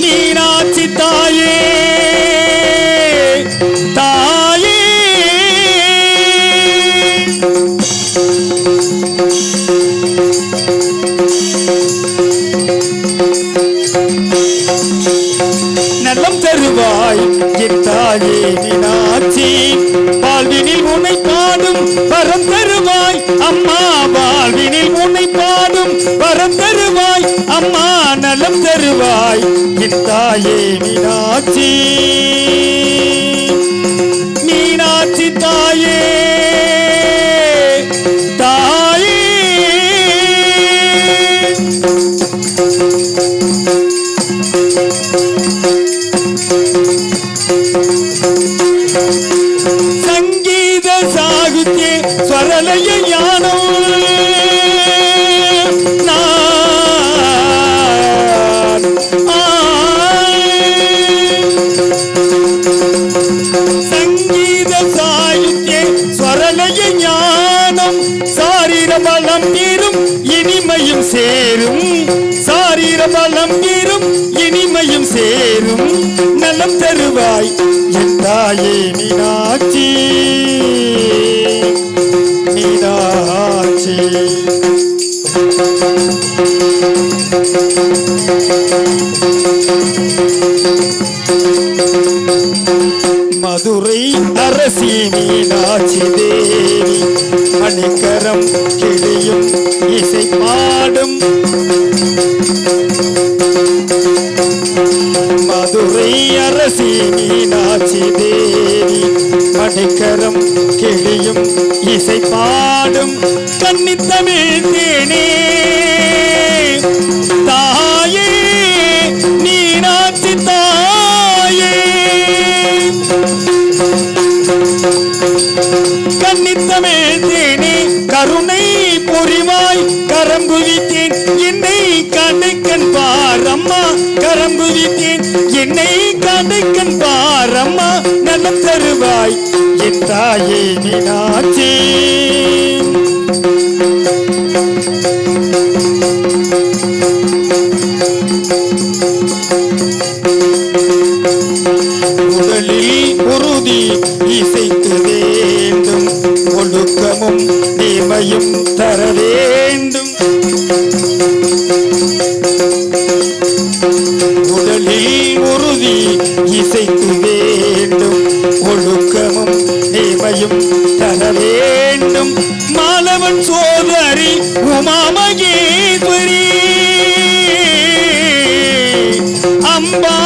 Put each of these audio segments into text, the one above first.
மீனாட்சி தாயே தாயே நலம் தருவாய் என் தாயே மீனாட்சி வாழ்வினில் உன்னை பாடும் வரம் தருவாய் அம்மா வாழ்வினில் உன்னை பாடும் வரம் தருவாய் அம்மா நலம் தருவாய் என் தாயே மீனாட்சி மீனாட்சி தாயே தாயே சங்கீத சாகித்ய ஸ்வரலய ஞானம் சங்கீத சாகித்ய ஸ்வரலய ஞானம் சாரீர பலம் தீரும் இனிமையும் சேரும் சாரீர பலம் தீரும் இனிமையும் சேரும் நலம் தருவாய் என் தாயே மீனாட்சி மீனாட்சி மதுரை அரசி மீனாட்சி தேவி மணிக்கரம் கிளியும் இசை பாடும் மதுரை அரசி மீனாட்சி தேவி மணிக்கரம் கிளியும் இசை பாடும் கன்னித்தமிழ் தேனே தாயே மீனாட்சி தாயே கன்னித்தமிழ் தேனே கருணை புரிவாய் கரம் குவித்தேன் என்னை கண்டைக்கண் பாரம்மா கரம் குவித்தேன் என்னை கண்டைக்கண் பாரம்மா நலம் தருவாய் என் தாயே மீனாட்சி உடலில் உறுதி இசைத்து வேண்டும் ஒழுக்கமும் நேர்மையும் தர வேண்டும் உடலில் உறுதி இசைத்து வேண்டும் ஒழுக்கமும் நேர்மையும் தர வேண்டும் மாலவன் சோதரி உமா மகேஸ்வரி அம்பா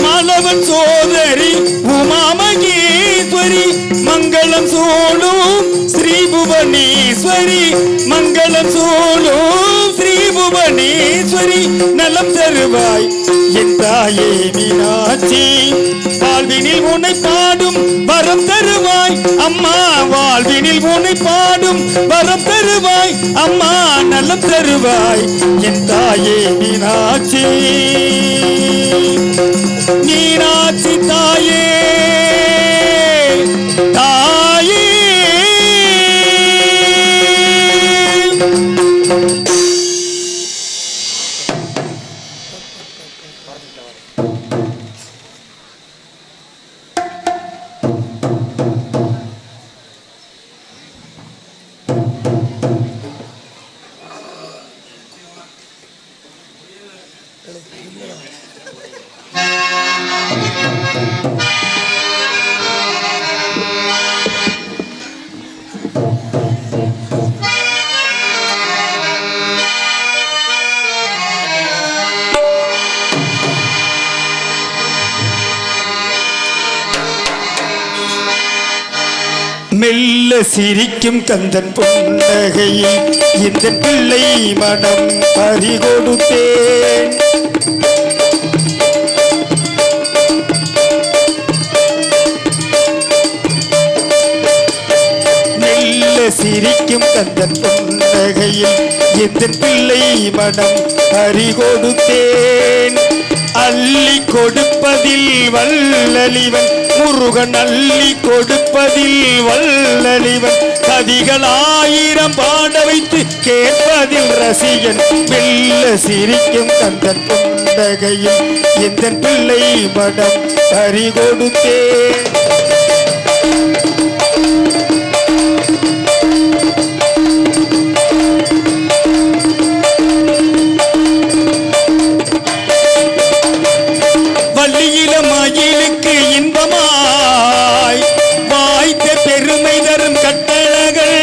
மாலவன் சோதரி உமா மகேஸ்வரி மங்களம் சோழும் ஸ்ரீ புவனேஸ்வரி மங்களம் சோழும் ஸ்ரீ புவனேஸ்வரி நலம் தருவாய் என் தாயே மீனாட்சி வாழ்வினில் உன்னை பாடும் வரம் தருவாய் அம்மா வாழ்வினில் உன்னை பாடும் வரம் தருவாய் அம்மா நலம் தருவாய் என் தாயே மீனாட்சி மீனாட்சி தாயே தாயே மெல்ல சிரிக்கும் கந்தன் புன்னகையில் இந்த பிள்ளை மனம் பறிகொடுத்தேன் மெல்ல சிரிக்கும் கந்தன் புன்னகையில் இந்த பிள்ளை மனம் பறிகொடுத்தேன் அள்ளி கொடுப்பதில் வல்லலிவன் முருகன் அள்ளி கொடுப்பதில் வல்லலிவன் கவிகள் 1000 பாட வைத்து கேட்பதில் ரசிகன் மெல்ல சிரிக்கும் கந்தன் புன்னகையில் எந்த பிள்ளை மனம் பறிகொடுத்தேன். வள்ளியில மயிலுக்கு இன்பமாய் வாய்த்த பெருமை தரும் கட்டழகள்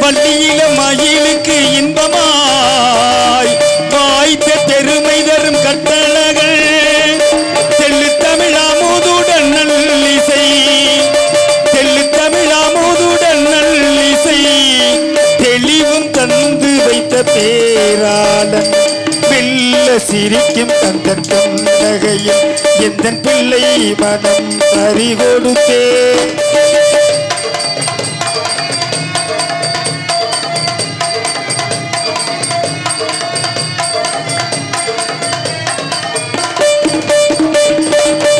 வள்ளியில மயிலுக்கு இன்பமாய் வாய்த்த பெருமை தரும் கட்டழகள் தெள்ளு தமிழாமுதுடன் நல்லிசை தெள்ளு தமிழாமுதுடன் நல்லிசை தெளிவும் தந்து வைத்த பேராளன் மெல்ல சிரிக்கும் கந்தன் புன்னகையில் எந்த பிள்ளை மனம் பறிகொடுத்தே.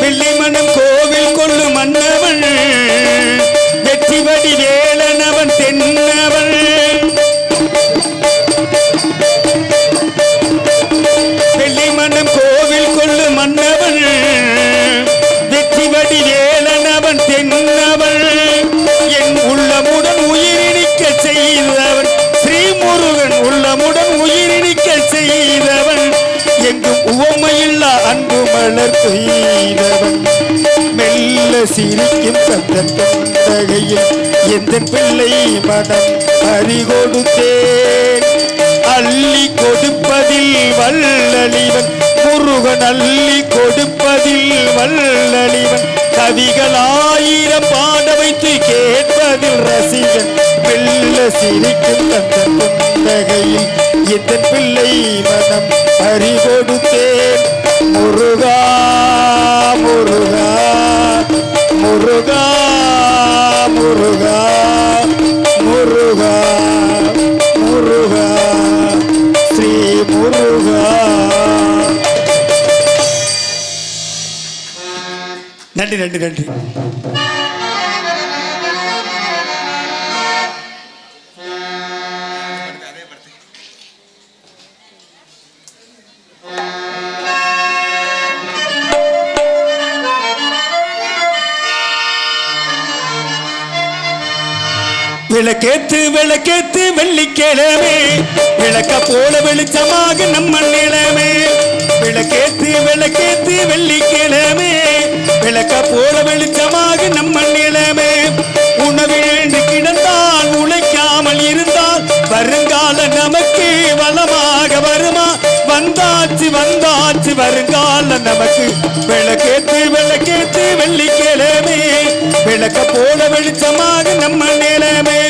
வெள்ளி மனம் கோவில் கொள்ளு மன்னவன் வெற்றி வடி வேலனவன் தென்னவன் வெள்ளி மனம் கோவில் கொள்ளு மன்னவன் வெற்றி வடி வேலனவன் தென்னவன் என் உள்ளமுடன் உயிரினிக்க செய்தவன் ஸ்ரீமுருகன் உள்ளமுடன் உயிரினிக்க செய்தவன் எங்கும் உவமையில்லா அன்பு மலர் பெய்தவன் மெல்ல சிரிக்கும் கந்தன் புன்னகையில் எந்த பிள்ளை மனம் பறிகொடுத்தேன். அள்ளி கொடுப்பதில் வல்லலிவன் முருகன் அள்ளி கொடுப்பதில் வல்லலிவன் கவிகள் 1000 பாட வைத்து கேட்பதில் ரசிகன் மெல்ல சிரிக்கும் கந்தன் புன்னகையில் எந்த பிள்ளை மனம் பறிகொடுத்தேன். முருகா முருகா முருகா முருகா முருகா முருகா ஸ்ரீ முருகா. நன்றி நன்றி நன்றி. விளக்கேத்து விளக்கேத்து வெள்ளிக்கிழமே விளக்க போல வெளிச்சமாக நம்ம நிலமே விளக்கேத்து விளக்கேத்து வெள்ளிக்கிழமே விளக்க போல வெளிச்சமாக நம்ம நிலமே உணவிழந்து கிடந்தால் உழைக்காமல் இருந்தால் வருங்கால நமக்கு வளமாக வருமா வந்தாச்சு வந்தாச்சு வருங்கால நமக்கு விளக்கேத்து விளக்கேத்து வெள்ளிக்கிழமே விளக்க போல வெளிச்சமாக நம்ம நிலமே.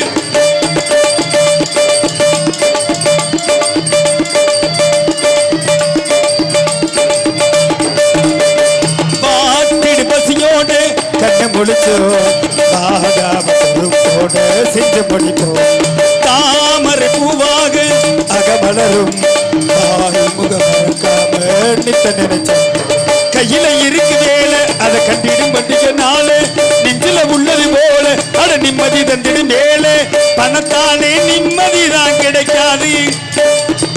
பாட்டிடு பசியோடு கண்ண முடிச்சோம் பொறுப்போட செஞ்சு முடிப்போம் தாமரை பூவாக அகமலரும் முகமறுக்காம நித்த நினைச்சோம் கையில இருக்கு வேலை அதை கண்டிடும் பண்டிகை நாளு நெஞ்சில உள்ளது போல அட நிம்மதி தந்திடும் வேலை பணத்தானே நிம்மதிதான் கிடைக்காது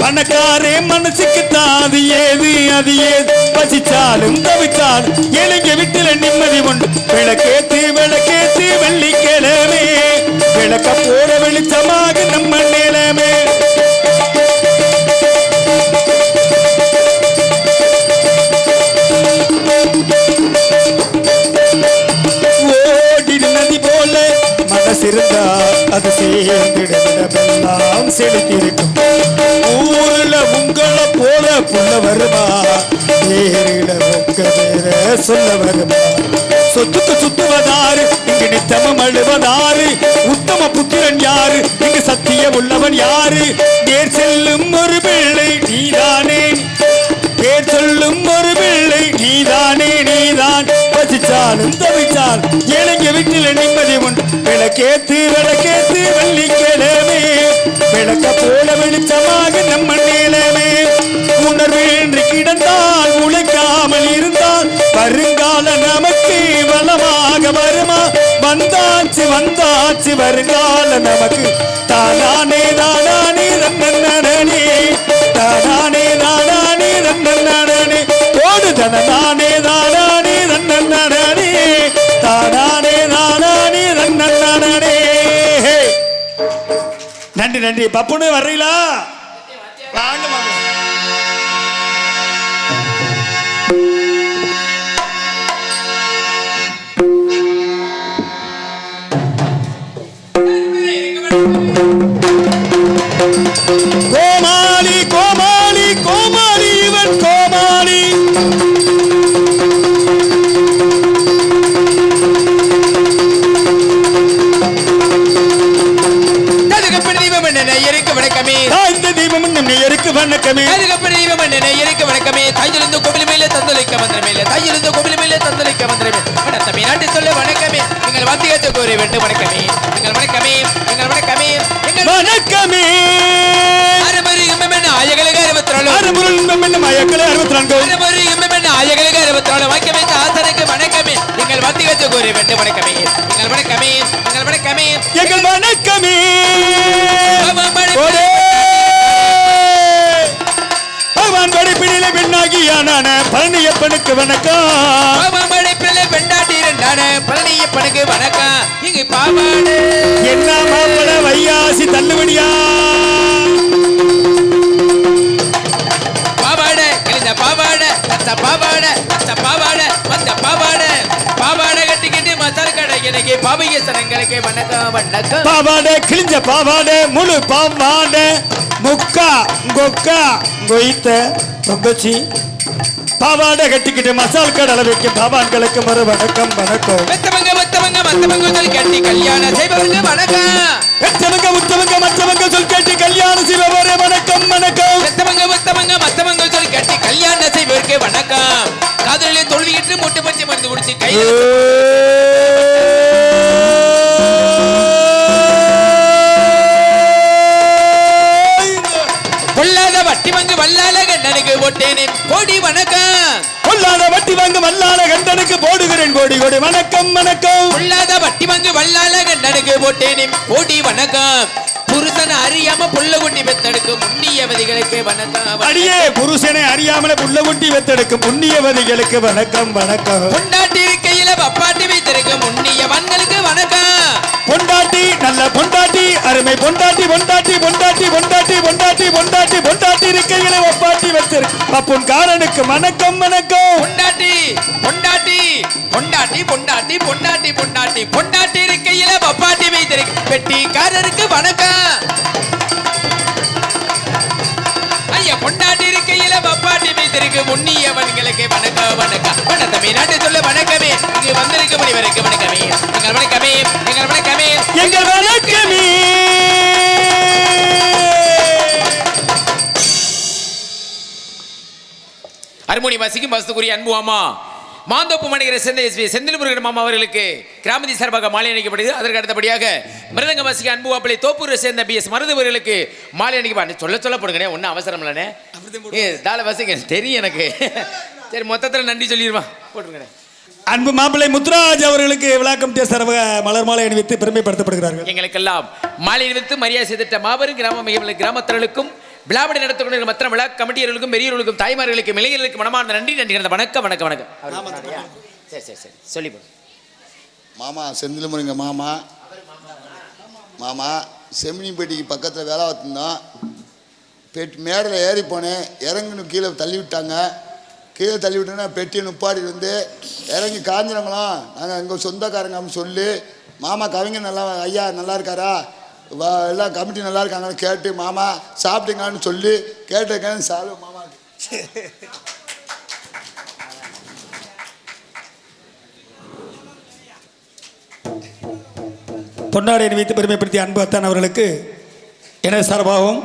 பணக்காரே மனசுக்கு தாது ஏது அது ஏது பசிச்சாலும் தவிச்சாலும் இளைஞ வீட்டுல நிம்மதி உண்டு விளக்கேத்து விளக்கேத்து வெள்ளிக்கிழமே விளக்க போல வெளிச்சமாக நம்ம நிலமே. ஓடிடு நதி போல மனசிருந்தா அது சேர்ந்திடமெல்லாம் செலுத்திருக்கும் ஊர்ல உங்களை போல புள்ள வருமா பேரில உங்க பேர சொல்ல வருமா சொத்துக்கு சுத்துவதாரு இங்கு நித்தமம் அழுவதாரு உத்தம புத்திரன் யாரு இங்கு சத்திய உள்ளவன் யாரு பேர் செல்லும் ஒரு பிள்ளை நீதானே பேர் சொல்லும் ஒரு பிள்ளை நீதானே நீதான் பசிச்சாலும் தவிச்சால் ஏழைங்க வீட்டில் நிம்மதி உண்டு. விளக்கேத்து விளக்கேத்து வெள்ளிக்கிழமே விளக்க போல வெளிச்சமாக நம்ம நிலமே. உணர்வின்றி கிடந்தால் உழைக்காமல் இருந்தால் வருங்கால நமக்கு வளமாக வருமா? வந்தாச்சு வந்தாச்சு வருங்கால நமக்கு. தானானே தானானே ரன்னே தானானே தானானே ரன்னே ஓடு தனதானே தானானே ரன்னே தானானே தானானே ரன்னே. நன்றி நன்றி. பப்புனு வர்றீங்களா? வாங்க வாங்க. கோமாளி கோமாளி கோமாளி இவன் கோமாளி. இந்த தீபம் நெய்யருக்கு வணக்கமே. நெய்யருக்கு வணக்கமே. தாயிலிருந்து கோவில் மேலே தந்தளிக்க மந்திரமேல தாயிலிருந்து கோவில் மேலே தந்தளிக்க மந்திரமே. வணக்கமே நாட்டு சொல்ல வணக்கமே. எங்கள் வாத்தியத்தை கூறி வேண்டும் வணக்கமே. எங்கள் வணக்கமே எங்கள் வணக்கமே எங்கள் வணக்கமே. ஆயகளுக்கு 64 வாக்கியமே ஆசனுக்கு வணக்கமே. எங்கள் வாத்தியத்தை கூறி வேண்டும் வணக்கமே. எங்கள் வணக்கமே எங்கள் வணக்கமே எங்கள் வணக்கமே. பகவான் படைப்பினிலே பெண்ணாகியானான பழனியப்பனுக்கு வணக்கம். படைப்பிலே பெண்டாட்டி இரண்டான பழனியப்பனுக்கு வணக்கம். இங்கு பாவாடு என்ன மாப்பிள வையாசி தள்ளுபடியா? பாவாடை கிழிந்த பாவாடை அத்த பாவாடை அத்த பாவாடை மத்த பாவாடை பாவாடை கட்டிக்கிட்டு மசால் கடை எனக்கு பாவிய சனங்களுக்கு வணக்கம் வணக்கம். பாவாடை கிழிஞ்ச பாவாடை முழு பாவாடை முக்கா கொக்கா கொய்த்த தொங்கச்சி பாவாடை கட்டிக்கிட்டு மசால் கடலை வைக்கும் பாவான்களுக்கு மறு வணக்கம் வணக்கம். மத்தவங்க சொல் கேட்டி கல்யாணம் செய்பவருக்கு வணக்கம். பெற்றவங்க உத்தவங்க மற்றவங்க சொல் கேட்டி கல்யாணம் செய்பவரே வணக்கம் வணக்கம். மத்தவங்க சொல் கேட்டி கல்யாணம் செய்பவருக்கு வணக்கம். காதலிலே தோல்வியிட்டு மூட்டை பஞ்சு மருந்து குடிச்சு கை பொல்லாத வட்டி வாங்கு வல்லால கண்டனுக்கு போட்டேனே கோடி வணக்கம். பொல்லாத வட்டி வாங்கு வல்லால கண்டனுக்கு போடுகிறேன் கோடி கோடி வணக்கம் வணக்கம். பொல்லாத வட்டி வாங்கு வல்லால கண்டனுக்கு போட்டேனே கோடி வணக்கம். புருஷனை அறியாம புள்ள குட்டி பெத்தெடுக்கும் புண்ணியவதிகளுக்கு வணக்கம். அடியே புருஷனை அறியாமல புள்ள குட்டி பெத்தெடுக்கும் புண்ணியவதிகளுக்கு வணக்கம் வணக்கம். பொண்டாட்டி இருக்கையில பப்பாட்டி வைத்திருக்கும் புண்ணியவன்களுக்கு வணக்கம். பொண்டாட்டி நல்ல பொண்டாட்டி அருமை பொண்டாட்டி பொண்டாட்டி பொண்டாட்டி பொண்டாட்டி பொண்டாட்டி பொண்டாட்டி பொண்டாட்டி இருக்கையில பப்பாட்டி வச்சிருக்கு பப்புன் காரனுக்கு வணக்கம் வணக்கம். பொண்டாட்டி பொண்டாட்டி பொண்டாட்டி பொண்டாட்டி பொண்டாட்டி பொண்டாட்டி பொண்டாட்டி இருக்கையில பப்பாட்டி வைத்திருக்கு பெட்டிக்காரருக்கு வணக்கம். ஐயா பொண்டாட்டி இருக்கையில பப்பாட்டி வைத்திருக்கு முன்னியவன்களுக்கு வணக்கம் வணக்கம். வணக்கமே நாட்டு சொல்ல வணக்கமே. இங்கு வந்திருக்கு மணிவருக்கு வணக்கமே. எங்கள் வணக்கமே எங்கள் வணக்கமே எங்கள் வணக்கமே. அருமொழி வாசிக்கும் வசத்துக்குரிய அன்பு அம்மா மாந்தோப்பு மணிகரை சேர்ந்த எஸ்பி செந்தில் முருகன் மாமா அவர்களுக்கு கிராமதி சார்பாக மாலை அணிக்கப்படுது. அதற்கு அடுத்தபடியாக மிருதங்க வாசிக்க அன்பு வாப்பிளை தோப்பூரை சேர்ந்த BS மருதுவர்களுக்கு மாலை அணிக்க சொல்ல போடுங்கண்ணே. ஒன்றும் அவசரம் இல்லைண்ணே. தாள வாசிக்க தெரியும் எனக்கு. சரி மொத்தத்தில் நன்றி சொல்லிடுவான் போட்டுருங்கண்ணே. அன்பு மாப்பிள்ளை முத்துராஜ் அவர்களுக்கு விழாக்கம் சர்வ மலர் மாலை அணிவித்து பெருமைப்படுத்தப்படுகிறார்கள். எங்களுக்கெல்லாம் மாலை அணிவித்து மரியாதை செய்திட்ட மாபெரும் கிராமத்தர்களுக்கும் விழாவடை நடத்திக் கொண்டிருக்கிற மற்ற விழா கமிட்டியர்களுக்கும் பெரியவர்களுக்கும் தாய்மார்களுக்கும் இளைஞர்களுக்கும் மனமார்ந்த நன்றி நன்றி. வணக்கம் வணக்கம் வணக்கம். சரி சரி சரி சொல்லி மாமா செந்தில் முருங்க மாமா செமினிப்பேட்டிக்கு பக்கத்தில் வேலை பார்த்துருந்தோம். மேடையில் ஏறி போனேன். இறங்குன்னு கீழே தள்ளி விட்டாங்க. கீழே தள்ளி விட்டோன்னா பெட்டியை நுப்பாடி வந்து இறங்கி காஞ்சிரங்களாம் நாங்கள் எங்கள் சொந்தக்காரங்க அப்படின்னு சொல்லி மாமா கவிஞர் நல்லா ஐயா நல்லா இருக்காரா எல்லாம் கமிட்டி நல்லா இருக்காங்கன்னு கேட்டு மாமா சாப்பிட்டீங்கன்னு சொல்லி கேட்டிருக்கேன் சாலு மாமா. பொன்னாடை அணிவித்து பெருமைப்படுத்திய அன்பு அத்தான் அவர்களுக்கு எனது சார்பாகவும்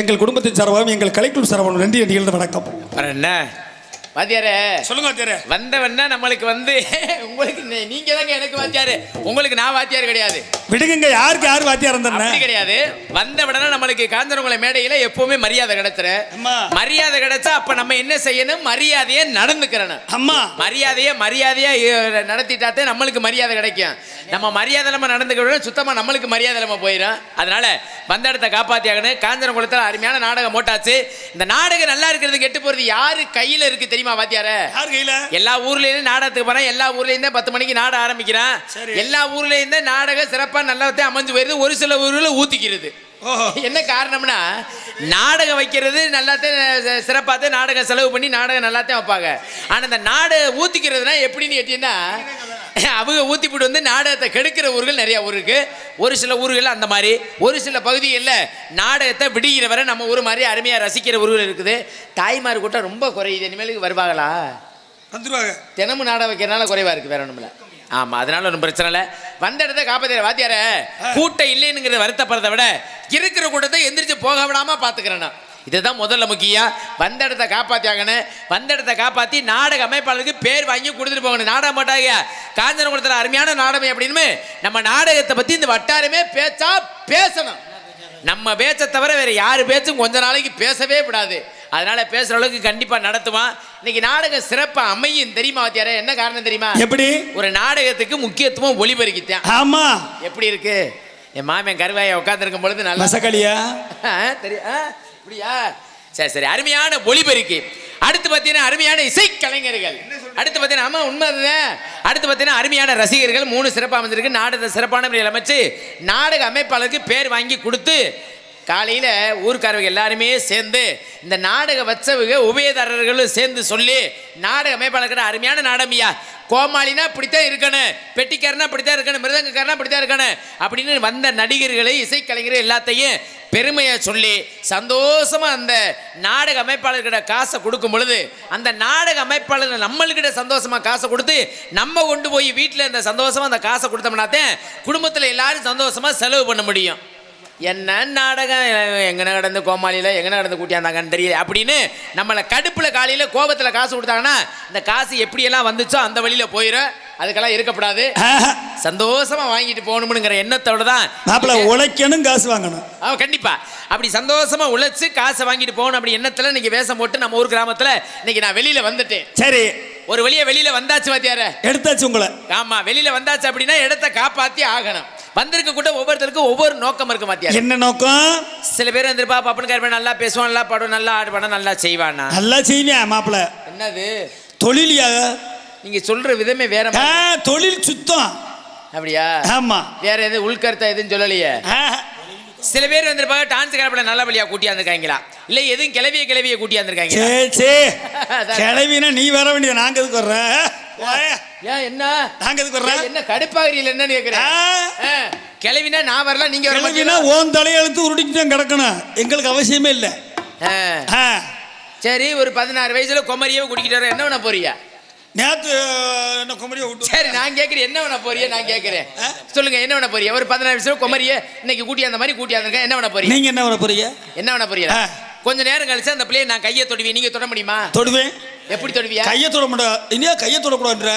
எங்கள் குடும்பத்தின் சார்பாகவும் எங்கள் கலைக்குழு சார்பாகவும் நன்றி நன்றி வணக்கம். என்ன வாத்தியாரே சொல்லுங்க வாத்தியாரே. வந்தவன்னா நம்மளுக்கு வந்து உங்களுக்கு நீங்க தாங்க எனக்கு வாத்தியாரு, உங்களுக்கு நான் வாத்தியார் கிடையாது. விடுங்க, யாருக்கு யார் வாத்தியார் இருந்தா அப்படி கிடையாது. வந்த உடனே நம்மளுக்கு காஞ்சனகுல மேடையில எப்பவுமே மரியாதை கிடைச்சிரு. அம்மா. மரியாதை கிடைச்சா அப்ப நம்ம என்ன செய்யணும்? மரியாதையை நடந்துக்கிறணும். அம்மா. மரியாதையா நடத்திட்டாத்தே நம்மளுக்கு மரியாதை கிடைக்கும். நம்ம மரியாதை நம்ம நடந்துக்க சுத்தமா நம்மளுக்கு மரியாதை நம்ம போயிடும். அதனால வந்த இடத்த காப்பாத்தியாகணும். காஞ்சனகுலத்துல அருமையான நாடகம் போட்டாச்சு. இந்த நாடகம் நல்லா இருக்கிறது கெட்டு போறது யாரு கையில இருக்கு தெரியுமா வாத்தியார? யார் கையில? எல்லா ஊர்லயும் நாடகத்துக்கு போறேன். எல்லா ஊர்லயும் 10 மணிக்கு நாடகம் ஆரம்பிக்கிறேன். எல்லா ஊர்லயும் நாடகம் சிறப்பா நல்லா அமைஞ்சு போயிருது. ஒரு சில ஊர்ல ஊத்திக்கிறது. என்ன காரணம்னா நாடகம் வைக்கிறது நல்லாத்தான் சிறப்பாக நாடகம் செலவு பண்ணி நாடகம் நல்லாத்தான் வைப்பாங்க. ஆனா இந்த நாடகம் ஊத்திக்கிறதுனா எப்படின்னு கேட்டீங்கன்னா அவங்க ஊத்திப்பிட்டு வந்து நாடகத்தை கெடுக்கிற ஊர்கள் நிறைய ஊர் இருக்கு. ஒரு சில ஊர்கள் அந்த மாதிரி, ஒரு சில பகுதிகளில் நாடகத்தை விடுகிற வரை நம்ம ஊர் மாதிரி அருமையா ரசிக்கிற ஊர்கள் இருக்குது. தாய்மார் கூட்டம் ரொம்ப குறையுது. இனிமேலுக்கு வருவாங்களா? வந்துருவாங்க. தினமும் நாடகம் வைக்கிறனால குறைவா இருக்கு, வேற ஒண்ணுமில்ல. ஆமா, அதனால ஒன்றும் பிரச்சனை இல்லை. வந்த இடத்த காப்பாத்திர வாத்தியார கூட்டம் இல்லைன்னுங்கிறத வருத்தப்படுறதை விட இருக்கிற கூட்டத்தை எந்திரிச்சு போக விடாம பாத்துக்கிறேன். இதுதான் முதல்ல முக்கியம். வந்த இடத்த காப்பாத்தியாகணும். வந்த இடத்த காப்பாத்தி நாடக அமைப்பாளருக்கு பேர் வாங்கி கொடுத்துட்டு போகணும். நாடகம் போட்டாங்க காஞ்சனகுலத்தில் அருமையான நாடகம் அப்படின்னு நம்ம நாடகத்தை பத்தி இந்த வட்டாரமே பேச்சா பேசணும். நம்ம பேச்சை தவிர வேற யாரு பேச்சும் கொஞ்ச நாளைக்கு பேசவே கூடாது. அதனால பேசுற அளவுக்கு கண்டிப்பா நடத்துவான். இன்னைக்கு நாடகம் சிறப்பா அமையும் தெரியுமா வாத்தியாரே? என்ன காரணம் தெரியுமா? எப்படி? ஒரு நாடகத்துக்கு முக்கியத்துவம் ஒளிபெருக்கித்தான். ஆமா. எப்படி இருக்கு? என் மாமன் கருவாயை உட்கார்ந்து பொழுது நல்லா மசக்கலியா தெரியும். அப்படியா? சரி சரி, அருமையான ஒளிபெருக்கி. அடுத்து பார்த்தீங்கன்னா அருமையான இசை கலைஞர்கள். அடுத்து பார்த்தீங்கன்னா ஆமா உண்மை அதுதான். அடுத்து பார்த்தீங்கன்னா அருமையான ரசிகர்கள். 3 சிறப்பாக அமைஞ்சிருக்கு. நாடகத்தை சிறப்பான முறையில் அமைச்சு நாடக அமைப்பாளருக்கு பேர் வாங்கி கொடுத்து காலையில் ஊர்க்காரவங்க எல்லாருமே சேர்ந்து இந்த நாடக வச்சவங்க உபயதாரர்களும் சேர்ந்து சொல்லி நாடக அமைப்பாளர்கிட்ட அருமையான நாடகமியா, கோமாளினா இப்படித்தான் இருக்கணும், பெட்டிக்காரனா இப்படித்தான் இருக்கணும், மிருதங்கக்காரனா இப்படித்தான் இருக்கணும் அப்படின்னு வந்த நடிகர்களை இசைக்கலைஞர்கள் எல்லாத்தையும் பெருமையை சொல்லி சந்தோஷமா அந்த நாடக அமைப்பாளர்கிட்ட காசை கொடுக்கும் பொழுது அந்த நாடக அமைப்பாளர் நம்மள்கிட்ட சந்தோஷமா காசை கொடுத்து நம்ம கொண்டு போய் வீட்டில் இந்த சந்தோஷமா அந்த காசை கொடுத்தோம்னாத்தான் குடும்பத்தில் எல்லாரும் சந்தோஷமா செலவு பண்ண முடியும். என்ன நாடகம் எங்கன கடந்து கோமாளியில் எங்கன கடந்து கூட்டியாந்தாங்கன்னு தெரியல அப்படின்னு நம்மளை கடுப்பில் காலையில் கோபத்தில் காசு கொடுத்தாங்கன்னா இந்த காசு எப்படியெல்லாம் வந்துச்சோ அந்த வழியில் போயிடும். அதுக்கெல்லாம் இருக்கப்படாது. சந்தோஷமா வாங்கிட்டு போகணும்னுங்கிற எண்ணத்தோட தான் உழைக்கணும், காசு வாங்கணும். கண்டிப்பா அப்படி சந்தோஷமா உழைச்சு காசை வாங்கிட்டு போகணும் அப்படி எண்ணத்துல இன்னைக்கு வேஷம் போட்டு நம்ம ஊர் கிராமத்துல இன்னைக்கு நான் வெளியில வந்துட்டேன். சரி, ஒரு வழியா வெளியில வந்தாச்சு வாத்தியார, எடுத்தாச்சு உங்களை. ஆமா, வெளியில வந்தாச்சு அப்படின்னா இடத்தை காப்பாத்தி ஆகணும். வந்திருக்க கூட ஒவ்வொருத்தருக்கும் ஒவ்வொரு நோக்கம் இருக்கு மாத்தியா. என்ன நோக்கம்? சில பேர் வந்திருப்பா பப்பன் காரப்பன் நல்லா பேசுவான், நல்லா பாடுவான், நல்லா ஆடுவான், நல்லா செய்வானா, நல்லா செய்வேன் மாப்பிள்ள. என்னது தொழிலியா? நீங்க சொல்ற விதமே வேற. தொழில் சுத்தம். அப்படியா? ஆமா. வேற எது உள்கருத்தா எதுன்னு சொல்லலையே. சில பேர் வந்திருப்பாங்க டான்ஸ் கிளப்பில நல்ல வழியா கூட்டியாந்துருக்காங்களா, இல்ல எதுவும் கிளவிய கூட்டியாந்துருக்காங்க. கிளவினா நீ வர வேண்டியது, நாங்க எதுக்கு வர்றேன்? ஏன் என்ன நாங்க எதுக்கு வர்றேன்? என்ன கடுப்பாகிறீங்க என்னன்னு கேக்குறேன். கிளவினா நான் வரல, நீங்க கிளவினா ஓன் தலையெழுத்து உருட்டிட்டு இருக்கணும், எங்களுக்கு அவசியமே இல்லை. சரி, ஒரு 16 வயசுல குமரியே குடிக்கிட்டு வர என்ன பண்ண போறியா? நேத்து என்ன குமரியை விட்டு? சரி, நான் கேட்கிறேன் என்ன பண்ண போறிய? நான் கேட்கிறேன், சொல்லுங்க என்ன பண்ண போறிய? ஒரு 16 வயசுல குமரியே இன்னைக்கு கூட்டியாந்த மாதிரி கூட்டியாந்துருக்கேன், என்ன பண்ண போறீங்க? நீங்க என்ன பண்ண போறீங்க? என்ன பண்ண போறீங்க? கொஞ்ச நேரம் கழிச்சு அந்த பிள்ளையை நான் கையை தொடுவேன், நீங்க தொட முடியுமா? தொடுவேன். எப்படி தொடுவியா? கையை தொட மாட்டேன். இனியா கையை தொடக்கூடாதுன்ற?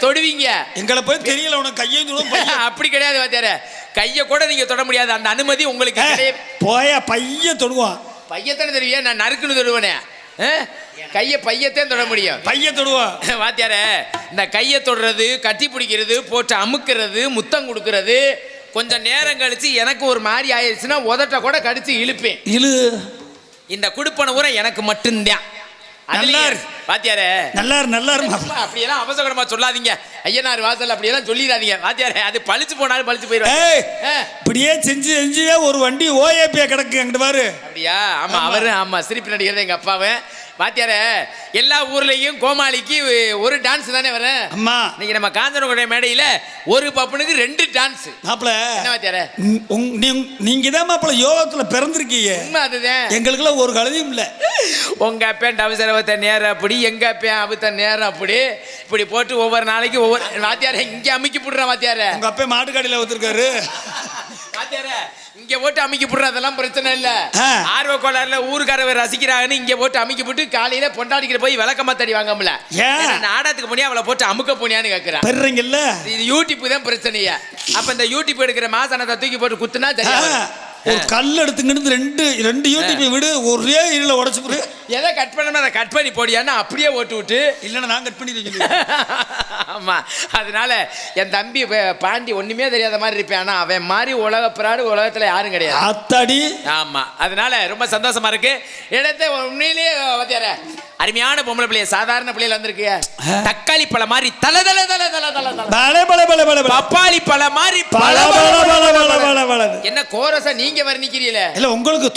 தொடுவீங்க. எங்களை போய் தெரியல உனக்கு கையை தொட. அப்படி கிடையாது வாத்தியாரே, கையை கூட நீங்க தொட முடியாது, அந்த அனுமதி உங்களுக்கு கிடையாது. போயா பைய தொடுவான். பையத்தானே தருவியா? நான் நறுக்குன்னு தொடுவேனே, கையை பையத்தான் தொட முடியும். பைய தொடுவான் வாத்தியார. இந்த கையை தொடுறது, கட்டி பிடிக்கிறது, போட்டு அமுக்கிறது, முத்தம் கொடுக்கறது கொஞ்சம் நேரம் கழிச்சு எனக்கு ஒரு மாதிரி ஆயிடுச்சுன்னா உதட்ட கூட கடிச்சு இழுப்பேன். இந்த குடுப்பன ஊரை எனக்கு மட்டும்தான். வாத்தியாரே நல்லா அப்படியெல்லாம் அவசரமா சொல்லாதீங்க. ஐயனார் வாசல் அப்படியெல்லாம் சொல்லிடாதீங்க வாத்தியாரே, அது பழிச்சு போனாலும் பழிச்சு போயிடும். இப்படியே செஞ்சு செஞ்சு ஒரு வண்டி ஓஏபியா கிடக்கு அங்கிட்டு பாரு. அப்படியா? ஆமா, அவரு ஆமா சிரிப்பு நடிகர் எங்க அப்பாவே. வாத்தியார, எல்லா ஊர்லயும் கோமாளிக்கு ஒரு டான்ஸ் தானே வரும். அம்மா, இன்னைக்கு நம்ம காஞ்சனகுட மேடையில ஒரு பப்பனுக்கு 2 டான்ஸ். மாப்பிள என்ன வாத்தியார, நீங்க தான் மாப்பிள யோகத்துல பிறந்திருக்கீங்க. உண்மை அதுதான். எங்களுக்குலாம் ஒரு கழுதியும் இல்ல. உங்க அப்பேன் அவசரவத்த நேரம் அப்படி, எங்க அப்பேன் அவத்த நேரம் அப்படி, இப்படி போட்டு ஒவ்வொரு நாளைக்கு ஒவ்வொரு வாத்தியார இங்க அமுக்கி போடுறேன். வாத்தியார, உங்க அப்பே மாட்டுக்காடியில வச்சிருக்காரு. வாத்தியாரே, இங்க போட்டு அமைக்க போடுற அதெல்லாம் பிரச்சனை இல்ல. ஆ. ஆர்வ கோளாறுல ஊருக்காரவை ரசிக்கிறாங்கன்னு இங்க போட்டு அமைக்க போட்டு காலையில பொண்டாடிக்கிற போய் விளக்கமா தடி வாங்கல. ஏன்? நாடகத்துக்கு போனியா அவளை போட்டு அமுக்க போனியான்னு கேக்குறேன். பெறீங்கல்ல இது யூடியூப் தான் பிரச்சனையா. அப்ப இந்த யூடியூப் எடுக்கிற மாசானத்தை தூக்கி போட்டு குத்துனா சரியா வரும். ஒரு கல் எடுத்துக்கிட்டு ரெண்டு யூடியூப் விடு, ஒரே இருள உடச்சு போடு. எதை கட் பண்ணணும் அதை கட் பண்ணி போடியான்னு அப்படியே ஓட்டு விட்டு இல்லைன்னா நான் கட் பண்ணி ஆமா. அதனால என் தம்பி பாண்டி ஒண்ணுமே தெரியாத மாதிரி இருப்பேன். ஆனா அவன் மாதிரி உலகப்பிராடு உலகத்துல யாரும் கிடையாது. அத்தாடி. ஆமா. அதனால ரொம்ப சந்தோஷமா இருக்கு. இடத்தை உண்மையிலேயே வாத்தியார அருமையான பொம்பளை பிள்ளைய, சாதாரண பிள்ளைல வந்திருக்கு. தக்காளி பழம் மாதிரி தல தல தல தல தல தல பப்பாளி பழம் மாதிரி என்ன கோரசா நீங்க வர்ணிக்கிறீங்களே? இல்ல உங்களுக்கு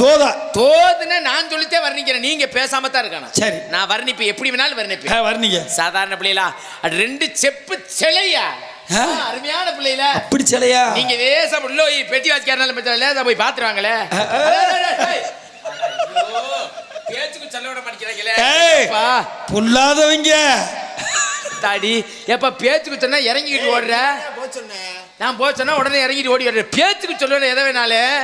தோதுன்னு நான் சொல்லித்தே வர்ணிக்கிறேன். நீங்க பேசாம தான் இருக்கணும். சரி, நான் வர்ணிப்பேன், எப்படி வேணாலும் வர்ணிப்பேன். வர்ணிங்க. சாதாரண பிள்ளைகளா, அது 2 செப்பு சிலையா, அருமையான பிள்ளைல. அப்படி சிலையா? நீங்க லேசா உள்ள பெட்டி வாசிக்காரனால லேசா போய் பாத்துருவாங்களே. பேச்சுக்கு சொல்ல விட மாட்டேங்கிறாங்களே. பொல்லாதவங்க தாடி எப்ப பேச்சுக்கு சொன்னா இறங்கிட்டு ஓடுற? நான் போச்சேன்னா உடனே இறங்கிட்டு ஓடி வர்ற. பேச்சுக்கு சொல்லுவேன் எதை வேணாலும்.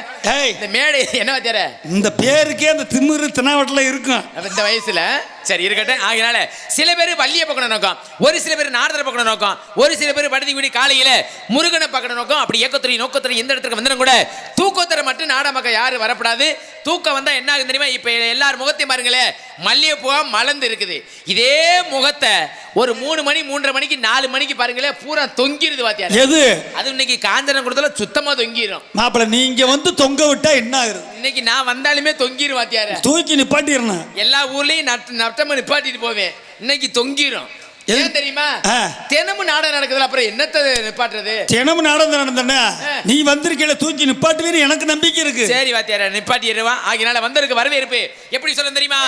இந்த மேடை என்ன வாத்தியார, இந்த பேருக்கே அந்த திமிரு தினாவட்டில் இருக்கும் இந்த வயசுல. சரி இருக்கட்டும். ஆகினால சில பேர் வள்ளியை பக்கணும் நோக்கம், ஒரு சில பேர் நாரதரை பக்கணும் நோக்கம், ஒரு சில பேர் படுத்தி கூடி காலையில முருகனை பக்கணும் நோக்கம். அப்படி ஏக்கத்துறை நோக்கத்துறை எந்த இடத்துக்கு வந்தாலும் கூட தூக்கத்துறை மட்டும் நாட மக்கள் யாரும் வரப்படாது. தூக்கம் வந்தா என்ன ஆகுது தெரியுமா? இப்ப எல்லார் முகத்தையும் பாருங்களேன், மல்லிகைப்பூவா மலர்ந்து இருக்குது. இதே முகத்தை ஒரு 3 மணி 3:30 மணிக்கு 4 மணிக்கு பாருங்களேன், பூரா தொங்கிருது வாத்தியார். எது? அது இன்னைக்கு காஞ்சனம் கொடுத்தால சுத்தமா தொங்கிரும். மாப்பிள்ள நீங்க வந்து தொங்க விட்டா என்ன ஆகுது? இன்னைக்கு நான் வந்தாலுமே தொங்கிரும் வாத்தியார. தூக்கி நிப்பாட்டிடணும். எல்லா ஊர்லயும் நட்டமா நிப்பாட்டிட்டு போவேன். இன்னைக்கு தொங்கிரும். ஏன் தெரியுமா? தினமும் நாடகம் நடக்குதுல, அப்புறம் என்னத்தை நிப்பாட்டுறது? தினமும் நாடகம் நடந்தா நீ வந்திருக்கல தூக்கி நிப்பாட்டுவேன்னு எனக்கு நம்பிக்கை இருக்கு. சரி வாத்தியார நிப்பாட்டிடுவா. ஆகினால வந்திருக்கு வரவேற்பு எப்படி சொல்ல தெரியுமா?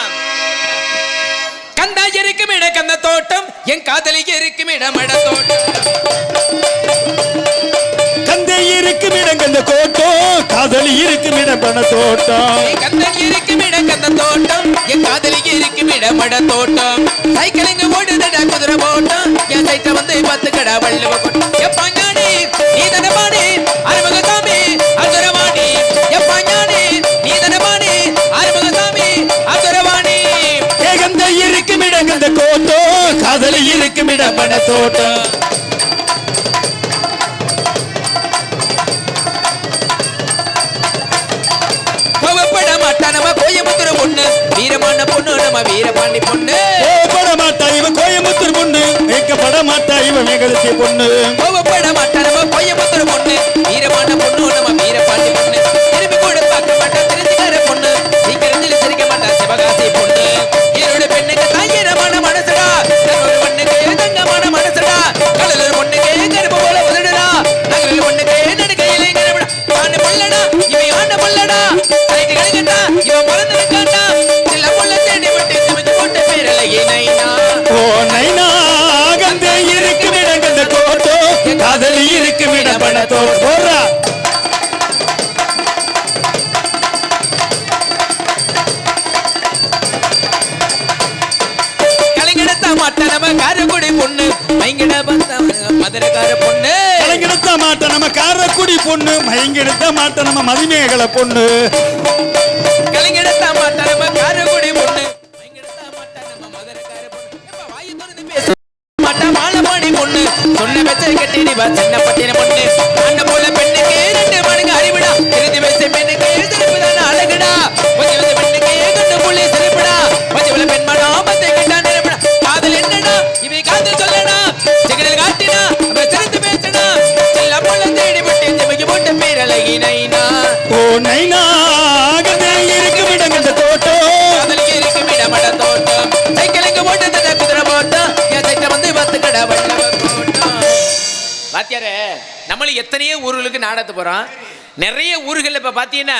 கந்தா இருக்கும் இட கந்த தோட்டம், என் காதலிக்கு இருக்கும் இடம் இட தோட்டம். கந்தை இருக்கும் இடம் கந்த கோட்டம், காதலி இருக்கும் இடம் பண தோட்டம். கந்தை இருக்கும் இடம் கந்த தோட்டம், என் காதலிக்கு இருக்கும் இடம் இட தோட்டம். சைக்கிளிங்க ஓடுதடா குதிரை போட்டம், என் சைட்ட வந்து 10 கடை வள்ளுவ கொட்டம். எப்பாஞ்சாடி நீ தனபாடி அருமகசாமி அசுரவாணி, எப்பாஞ்சாடி நீ தனபாடி அருமகசாமி அசுரவாணி. கந்தை இருக்கும் இடம் கந்த கோட்டம், காதலி இருக்கும் இடம் பண தோட்டம். நம்ம கோயம்புத்தூர் பொண்ணு வீரமான பொண்ணு, நம்ம வீரபாண்டி பொண்ணு. கோபப்பட மாட்டா இவன் கோயம்புத்தூர் பொண்ணு, வைக்கப்பட மாட்டா இவன் மேகலத்திய பொண்ணு. கோபப்பட மாட்டா நம்ம கோயம்புத்தூர் பொண்ணு, வீரமான பொண்ணு, நம்ம வீரபாண்டி பொண்ணு. திரும்பி கூட பார்க்க மாட்டா திருச்சிக்கார பொண்ணு, சீக்கிரத்தில் சிரிக்க மாட்டா சிவகாசி பொண்ணு. என்னோட பெண்ணுக்கு தாயிரமான மனசுடா, ஒரு பொண்ணுக்கு தங்கமான மனசுடா. கடலூர் பொண்ணுக்கு கருப்பு போல உதடுடா, நகரில் பொண்ணுக்கு நடுக்கையிலே கருப்படா. ஆண்டு பொல்லடா இவன் ஆண்ட பொல்லடா, கைட்டு கழுகட்டா இவன் மறந்து நிற்காண்டா. சில பொல்ல தேடி விட்டு சிமிச்சு போட்டு பேரலையே நைனா. ஓ நைனா, கந்தை இருக்கும் இடம் கந்த கோட்டம், காதலி இருக்கும் இடம் பண தோட்டம். போறா கலைஞடத்த மாட்ட நம்ம காரக்குடி பொண்ணு, மைங்கட பத்த மதுரைக்கார பொண்ணு. கலைஞடத்த மாட்ட நம்ம காரக்குடி பொண்ணு, மைங்கெடுத்த மாட்ட நம்ம மதிமேகலை பொண்ணு. கலைஞடத்த மாட்ட நம்ம காரக்குடி பொண்ணு, மைங்கெடுத்த மாட்ட நம்ம மதுரைக்கார பொண்ணு. எப்ப வாயை திறந்து பேச மாட்ட மாலமாடி பொண்ணு, சொன்ன வெச்சை கட்டிடி வா சின்ன பட்டின பொண்ணு. அந்த போல பெண்ணுக்கு 2 மடங்கு அறிவிடா, இறுதி வயசு பெண்ணுக்கு சிறப்புதான அழகுடா. கொஞ்சம் வந்து பெண்ணுக்கு கண்ணு புள்ளி சிறப்புடா, கொஞ்சம் பெண்மனா பத்தை கிட்டா நிரப்புடா. காதல் என்னடா இவை காதல் சொல்லடா, சிகரல் காட்டினா அவ சிரித்து பேசடா. சில பொல்ல தேடி விட்டு சிமிக்கு போட்டு பேரழகி நைனா. ஓ நைனா, கந்தை இருக்கும் இடம் கந்த தோட்டம், காதலிக்கு இருக்கும் இடம் இட தோட்டம். சைக்கிளுக்கு போட்டு தட குதிரை போட்டம், என் சைட்ட வந்து 10 கடை வள்ளுவ கோட்டம். வாத்தியாரே நம்மளும் எத்தனையோ ஊர்களுக்கு நாடகத்து போறோம். நிறைய ஊர்களில் இப்போ பார்த்தீங்கன்னா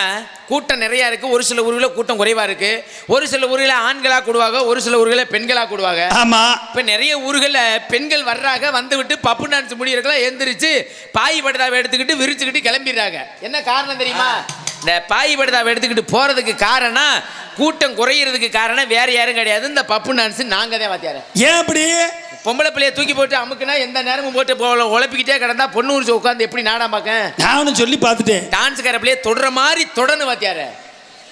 கூட்டம் நிறையா இருக்குது. ஒரு சில ஊர்களில் கூட்டம் குறைவாக இருக்குது. ஒரு சில ஊர்களில் ஆண்களாக கூடுவாங்க, ஒரு சில ஊர்களில் பெண்களாக கூடுவாங்க. ஆமாம். இப்போ நிறைய ஊர்களில் பெண்கள் வர்றாங்க, வந்து விட்டு பப்பு டான்ஸ் முடியிருக்கலாம் எந்திரிச்சு பாய் படுதாவை எடுத்துக்கிட்டு விரிச்சுக்கிட்டு கிளம்பிடுறாங்க. என்ன காரணம் தெரியுமா? இந்த பாய் படுதாவை எடுத்துக்கிட்டு போகிறதுக்கு காரணம், கூட்டம் குறையிறதுக்கு காரணம் வேற யாரும் கிடையாது, இந்த பப்பு டான்ஸ் நாங்கள் தான் வாத்தியார. ஏன் அப்படி? பொம்பளை பிள்ளைய தூக்கி போட்டு அமுக்குனா எந்த நேரமும் போட்டு உழப்பிக்கிட்டே கிடந்தா பொண்ணு உரிச்சு உட்காந்து எப்படி நாடா பார்க்க? நானும் சொல்லி பார்த்துட்டேன். டான்ஸுக்கார பிள்ளைய தொடுற மாதிரி தொடர்ந்து வாத்தியார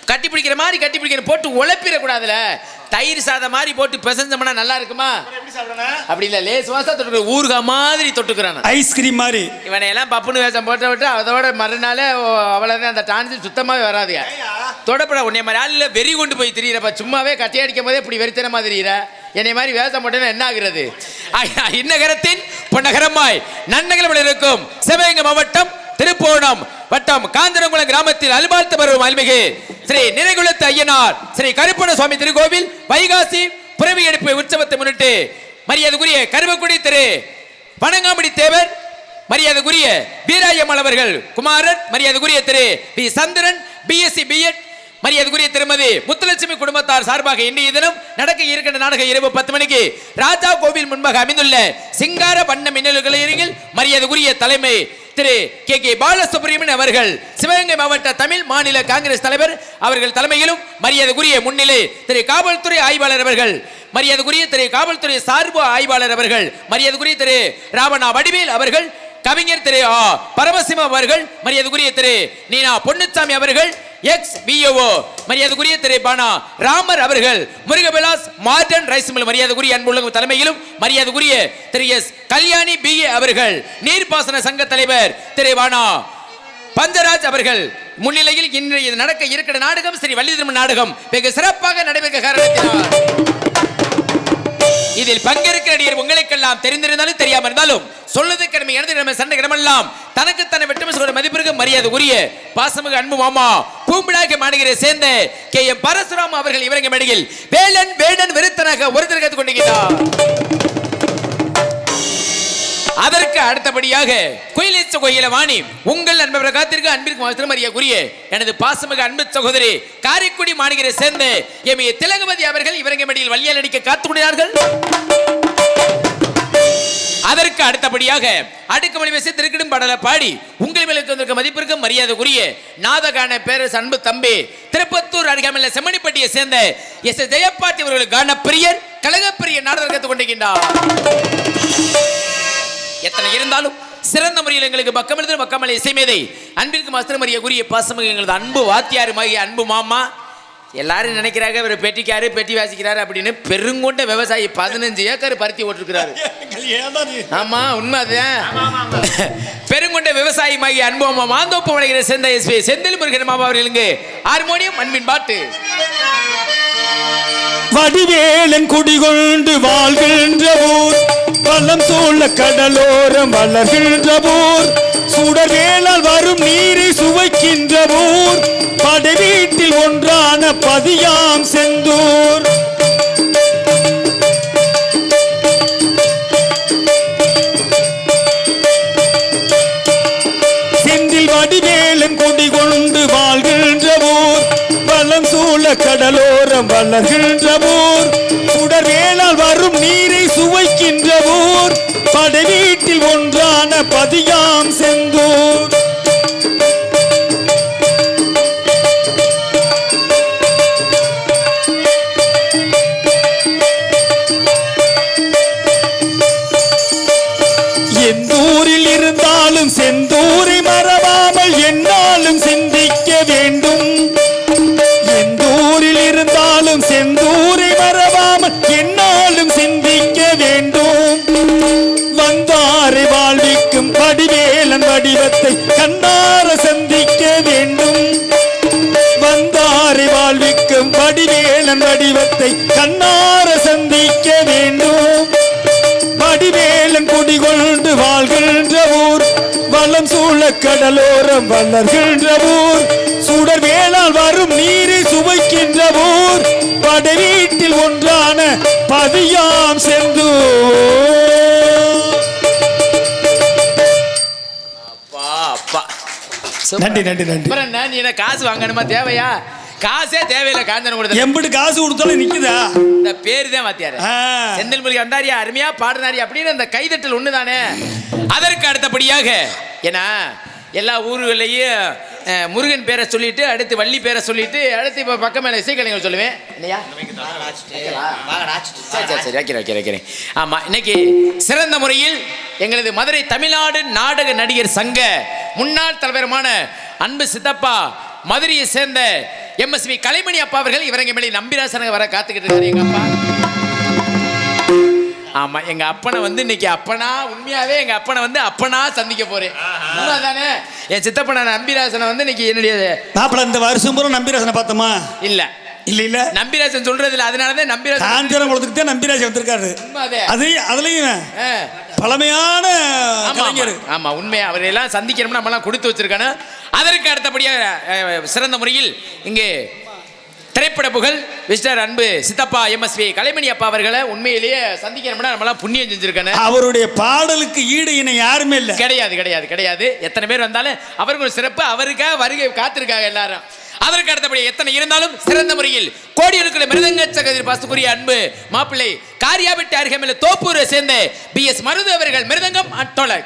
கட்டி பிடிக்கிற மாதிரி கட்டி பிடிக்கிற போட்டு உழப்பிடக்கூடாதுல. தயிர் சாதம் மாதிரி போட்டு பிசைஞ்சோம்னா நல்லா இருக்குமா? அப்படி இல்லை, லேஸ் வாசா தொட்டு ஊறுகாய் மாதிரி தொட்டுக்கிறான், ஐஸ்கிரீம் மாதிரி. இவனை எல்லாம் பப்புன்னு வேஷம் போட்டு விட்டு அதோட மறுநாளே அவ்வளோதான், அந்த டான்ஸ் சுத்தமாகவே வராதுங்க. தொடப்பட உன்னை மாதிரி ஆளில் வெறி கொண்டு போய் திரியிறப்ப சும்மாவே கட்டி அடிக்கும் போதே இப்படி வெறித்தனமாக தெரியுற. என்னை மாதிரி வேஷம் போட்டேன்னா என்ன ஆகுறது? இந்நகரத்தின் பொன்னகரமாய் நன்னகரம் இருக்கும் சிவகங்கை மாவட்டம் திருப்போணம் வட்டம் காஞ்சனகுளம் கிராமத்தில் அல்பாழ்த்து வரும் அல்மிகு ஸ்ரீ நிறைகுளத்து ஐயனார் ஸ்ரீ கருப்பண சுவாமி திருக்கோவில் வைகாசி புறவி எடுப்பு உற்சவத்தை முன்னிட்டு மரியாதைக்குரிய கருவக்குடி திரு பனங்காமடி தேவர், மரியாதைக்குரிய வீராயம்மாள் அவர்கள் குமாரன், மரியாதைக்குரிய திரு பி சந்திரன் பிஎஸ்சி பிஎட், மரியாதைக்குரிய திருமதி முத்துலட்சுமி குடும்பத்தார் சார்பாக இன்றைய தினம் நடக்க இருக்கின்ற நாடகம் இரவு 10 மணிக்கு ராஜா கோவில் முன்பாக அமைந்துள்ள சிங்கார வண்ண மின்னல்களில் மரியாதைக்குரிய தலைமை திரு கே பாலசுப்ரமணியன் அவர்கள் சிவகங்கை மாவட்ட தமிழ் மாநில காங்கிரஸ் தலைவர் அவர்கள் தலைமையிலும், மரியாதைக்குரிய முன்னிலை திரு காவல்துறை ஆய்வாளர் அவர்கள், மரியாதைக்குரிய திரு காவல்துறை சார்பு ஆய்வாளர் அவர்கள், மரியாதைக்குரிய திரு ராவணா வடிவேல் அவர்கள், கவிஞர் திரு பரமசிவம் அவர்கள், மரியாதைக்குரிய திரு நீனா பொன்னுச்சாமி அவர்கள், எக்ஸ் விஓ மரியாதைக்குரிய திரு பானா ராமர் அவர்கள், முருகவிலாஸ் மார்டன் ரைஸ் மில் மரியாதைக்குரிய அன்புள்ள தலைமையிலும், மரியாதைக்குரிய திரு எஸ் கல்யாணி பிஏ அவர்கள், நீர்ப்பாசன சங்க தலைவர் திரு பானா பஞ்சராஜ் அவர்கள் முன்னிலையில் இன்றைய நடக்க இருக்கிற நாடகம் ஸ்ரீ வள்ளி திருமண நாடகம் வெகு சிறப்பாக நடைபெற்ற காரணத்தினால் இதில் பங்கேற்கிற நடிகர் உங்களுக்கெல்லாம் தெரிந்திருந்தாலும் தெரியாம இருந்தாலும் சொல்லுது கடமை எனது கடமை சண்டை கடமெல்லாம் தனக்கு தன்னை வெட்டமை சொல்ற மதிப்பிற்கு மரியாதை உரிய பாசமிகு அன்பு மாமா பூம்பிடாக மாநகரை சேர்ந்த KM பரசுராம் அவர்கள் இவரங்க மேடையில் வேலன் வேடன் விருத்தனாக ஒருத்தர் கற்றுக் கொண்டிருக்கிறார். அதற்கு அடுத்தபடியாக குயிலேச்ச கோயில வாணி உங்கள் அன்பர் காத்திற்கு அன்பிற்கு மரியாதைக்குரிய எனது பாசமிகு அன்பு சகோதரி காரைக்குடி மாநகரை சேர்ந்த எம் திலகவதி அவர்கள் இவரங்க மேடையில் வள்ளியால் அடிக்க காத்துக்கொண்டார்கள். அதற்கு அடுத்தபடியாக அடுக்குமொழி பேசி திருக்கிடும் பாடல பாடி உங்கள் மேலுக்கு மதிப்பிற்கு மரியாதைக்குரிய நாதகான பேரரசு அன்பு தம்பி திருப்பத்தூர் அருகாமையில் செம்மணிப்பட்டியை சேர்ந்த எஸ் ஜெயப்பாட்டி அவர்கள் கான பிரியர் கழகப்பிரிய நாடகம் கற்றுக் கொண்டிருக்கின்றார். எத்தனை இருந்தாலும் சிறந்த முறையில் எங்களுக்கு பக்கம் எழுதும் பக்கமலை இசைமேதை அன்பிற்கு மாஸ்டர் மரியாதைக்குரிய பாசமிகு எங்களது அன்பு வாத்தியாருமாகிய அன்பு மாமா. எல்லாரும் நினைக்கிறாங்க இவர் பெட்டிக்காரு பெட்டி வாசிக்கிறாரு அப்படின்னு. பெருங்கொண்ட விவசாயி 15 ஏக்கர் பருத்தி ஓட்டிருக்கிறாரு. ஆமா உண்மை அதுதான். பெருங்கொண்ட விவசாயிமாகிய அன்பு மாமா மாந்தோப்பு வளைகிற சேர்ந்த SP செந்தில் முருகன் மாமா அவர்களுக்கு ஹார்மோனியம் அன்பின் பாட்டு. வடிவேலன் குடிகொண்டு வாழ்கின்ற ஊர், பள்ளம் சூழ கடலோரம் வளர்கின்ற ஊர், சுடர்வேளால் வரும் நீரை சுவைக்கின்ற ஊர், படை வீட்டில் ஒன்றான பதியாம் செந்தூர். செந்தில் வடிவேலன் குடிகொண்டு வாழ்கின்ற ஊர், பள்ளம் சூழ கடலோரம் வளர்கின்ற ஊர், சுடர்வேளால் வரும் நீரை சுவைக்கின்ற ஊர், படை வீட்டில் ஒன்றான பதியாம் செந்தூர். எந்தூரில் இருந்தாலும் செந்தூரை மறவாமல் என்னாலும் சிந்திக்க வேண்டும். எந்தூரில் இருந்தாலும் செந்தூரை மறவாமல் என்னாலும் சிந்திக்க வேண்டும். வந்தாரை வாழ்விக்கும் வடிவேலன் வடிவத்தை கண்ணார சந்திக்க வேண்டும். வந்தாரை வாழ்விக்கும் வடிவேலன் வடிவத்தை கண்ணார சந்திக்க வேண்டும். வடிவேலன் குடிகொண்டு வாழ்கின்ற ஊர், வளம் சூழ கடலோரம் வளர்கின்ற ஊர், சுடர் வேளால் வரும் நீரை சுவைக்கின்ற ஊர், படை வீட்டில் ஒன்றான பதியாம் செந்தூர். நன்றி நன்றி நன்றி. நீ என்ன காசு வாங்கணுமா? தேவையா? காசே தேவையில்லை. காஞ்சன கொடுத்த எம்பிட்டு காசு கொடுத்தாலும் நிக்குதா? இந்த பேரு தான் வாத்தியாரு. செந்தில் முருகன் வந்தாரியா, அருமையா பாடினாரியா அப்படின்னு அந்த கைதட்டல் ஒண்ணுதானே. அதற்கு அடுத்தபடியாக ஏன்னா எல்லா ஊர்களையும் முருகன் பேரை சொல்லிட்டு அடுத்து வள்ளி பேரை சொல்லிட்டு அடுத்து இப்போ பக்கம் மேலே இசைக்கலைஞர் சொல்லுவேன் இல்லையா? சரி வைக்கிறேன். ஆமாம், இன்னைக்கு சிறந்த முறையில் எங்களது மதுரை தமிழ்நாடு நாடக நடிகர் சங்க முன்னாள் தலைவருமான அன்பு சித்தப்பா மதுரையை சேர்ந்த MSV கலைமணி அப்பா அவர்கள் இவரங்க மேலே நம்பிராசனங்க வர காத்துக்கிட்டு இருக்காரு எங்க அப்பா. ஆமா, எங்க அப்பனை வந்து இன்னைக்கு அப்பனா உண்மையாவே எங்க அப்பனை வந்து அப்பனா சந்திக்க போறேன். உண்மைதானே? என் சித்தப்பன நம்பிராசனை வந்து இன்னைக்கு என்னுடைய மாப்பிள்ள இந்த வருஷம் பூரா நம்பிராசனை பார்த்தோமா? இல்ல நம்பிராசன் சொல்றது இல்ல. அதனாலதான் நம்பிராசன் காஞ்சரம் குளத்துக்கு தான் நம்பிராசன் வந்திருக்காரு. அது அதுலயும் பழமையான கலைஞர். ஆமா, உண்மையா அவரையெல்லாம் சந்திக்கணும்னு நம்ம எல்லாம் கொடுத்து வச்சிருக்கானு. அதற்கு அடுத்தபடியாக சிறந்த முறையில் இங்கே திரைப்பட புகழ் மிஸ்டர் அன்பு சித்தப்பா MSV கலைமணி அப்பா அவர்களை உண்மையிலேயே சந்திக்கணும்னா நம்மளாம் புண்ணியம் செஞ்சிருக்கானு. அவருடைய பாடலுக்கு ஈடு இணை யாருமே இல்லை. கிடையாது. எத்தனை பேர் வந்தாலும் அவர்கள் சிறப்பு, அவருக்காக வருகை காத்திருக்காங்க எல்லாரும். அதற்கு அடுத்தபடி எத்தனை இருந்தாலும் சிறந்த முறையில் கோடியிருக்கிற மிருதங்க சகோதரி பாஸ்துக்குரிய அன்பு மாப்பிள்ளை காரியாபட்டி அருகேமில் தோப்பூரை சேர்ந்த BS மருது அவர்கள் மிருதங்கம் அட்டோல.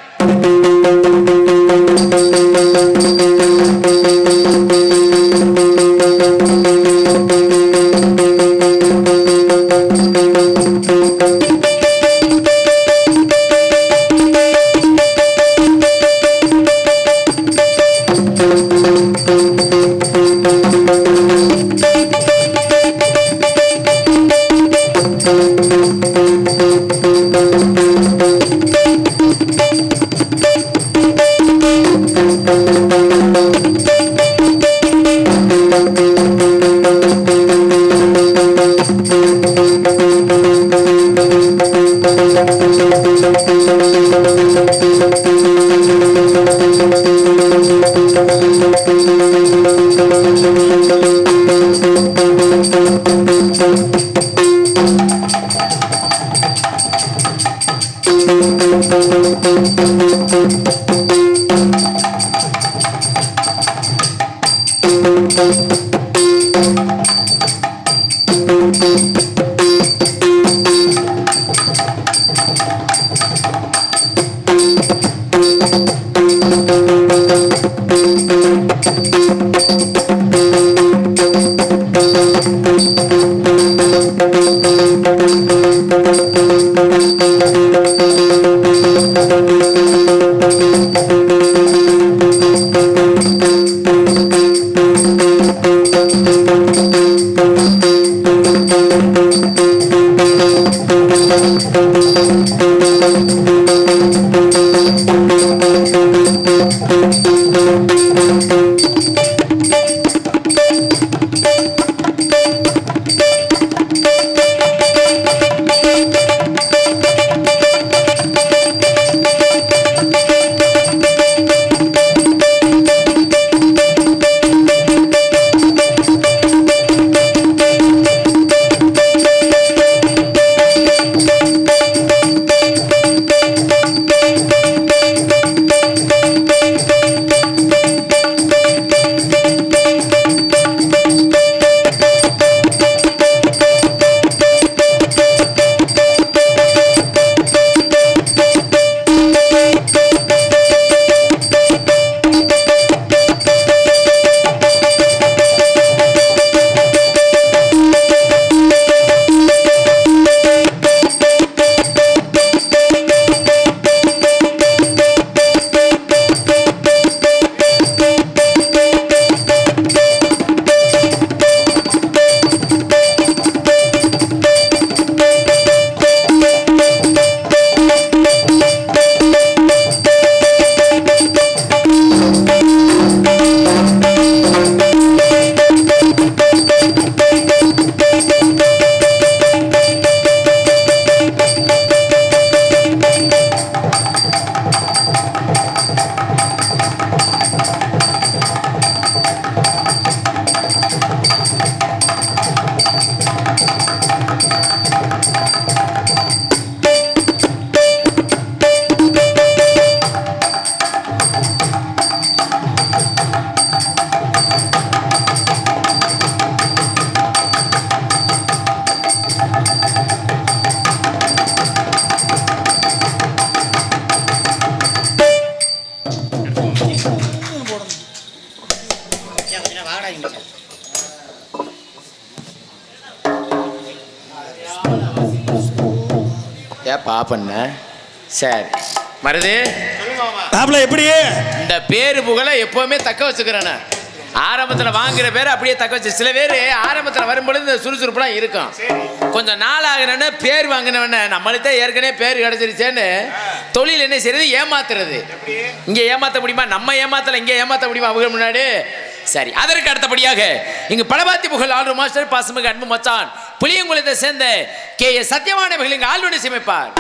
இங்க ஏப்பா பண்ண சரி மருது மாப்பிள்ள எப்படி இந்த பேரு புகழை எப்பவுமே தக்க வச்சுக்கிறேன். ஆரம்பத்தில் வாங்குற பேர் அப்படியே தக்க வச்சு சில பேர் ஆரம்பத்தில் வரும்பொழுது இந்த சுறுசுறுப்புலாம் இருக்கும். கொஞ்சம் நாள் ஆகிறேன்னு பேர் வாங்கினவன நம்மளுக்கு தான் ஏற்கனவே பேர் கிடச்சிருச்சேன்னு தொழில் என்ன செய்யறது ஏமாத்துறது. இங்கே ஏமாற்ற முடியுமா? நம்ம ஏமாத்தல இங்கே ஏமாற்ற முடியுமா அவங்க முன்னாடி? சரி, அதற்கு அடுத்தபடியாக இங்கு பலபாத்தி புகழ் ஆளுநர் மாஸ்டர் பாசமிகு அன்பு மச்சான் புளியங்குளத்தை சேர்ந்த KS சத்தியமானவர்கள் இங்கு ஆளுநரை சமைப்பார்.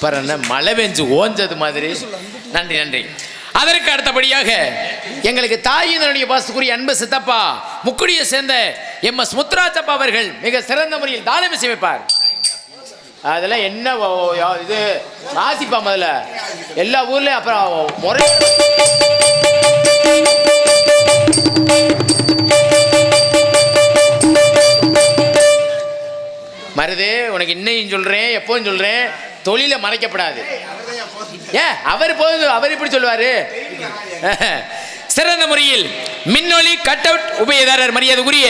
பரன மழை பெஞ்சு ஓஞ்சது மாதிரி. நன்றி நன்றி. அதற்கு அடுத்தபடியாக எங்களுக்கு தாயினுடைய பாசத்துக்குரிய அன்பு சித்தப்பா முக்குடியை சேர்ந்த MS முத்துராஜப்பா அவர்கள் மிக சிறந்த முறையில் தானம் இசையமைப்பார். அதெல்லாம் என்ன இது வாசிப்பா முதல்ல எல்லா ஊர்லயும் அப்புறம் முறை மருது உனக்கு இன்னையும் சொல்றேன் எப்பவும் சொல்றேன் தொழில மறைக்கப்படாது. அவர் போது அவர் இப்படி சொல்லுவாரு. சிறந்த முறையில் மின்னொலி கட் அவுட் உபயதாரர் மரியாதைக்குரிய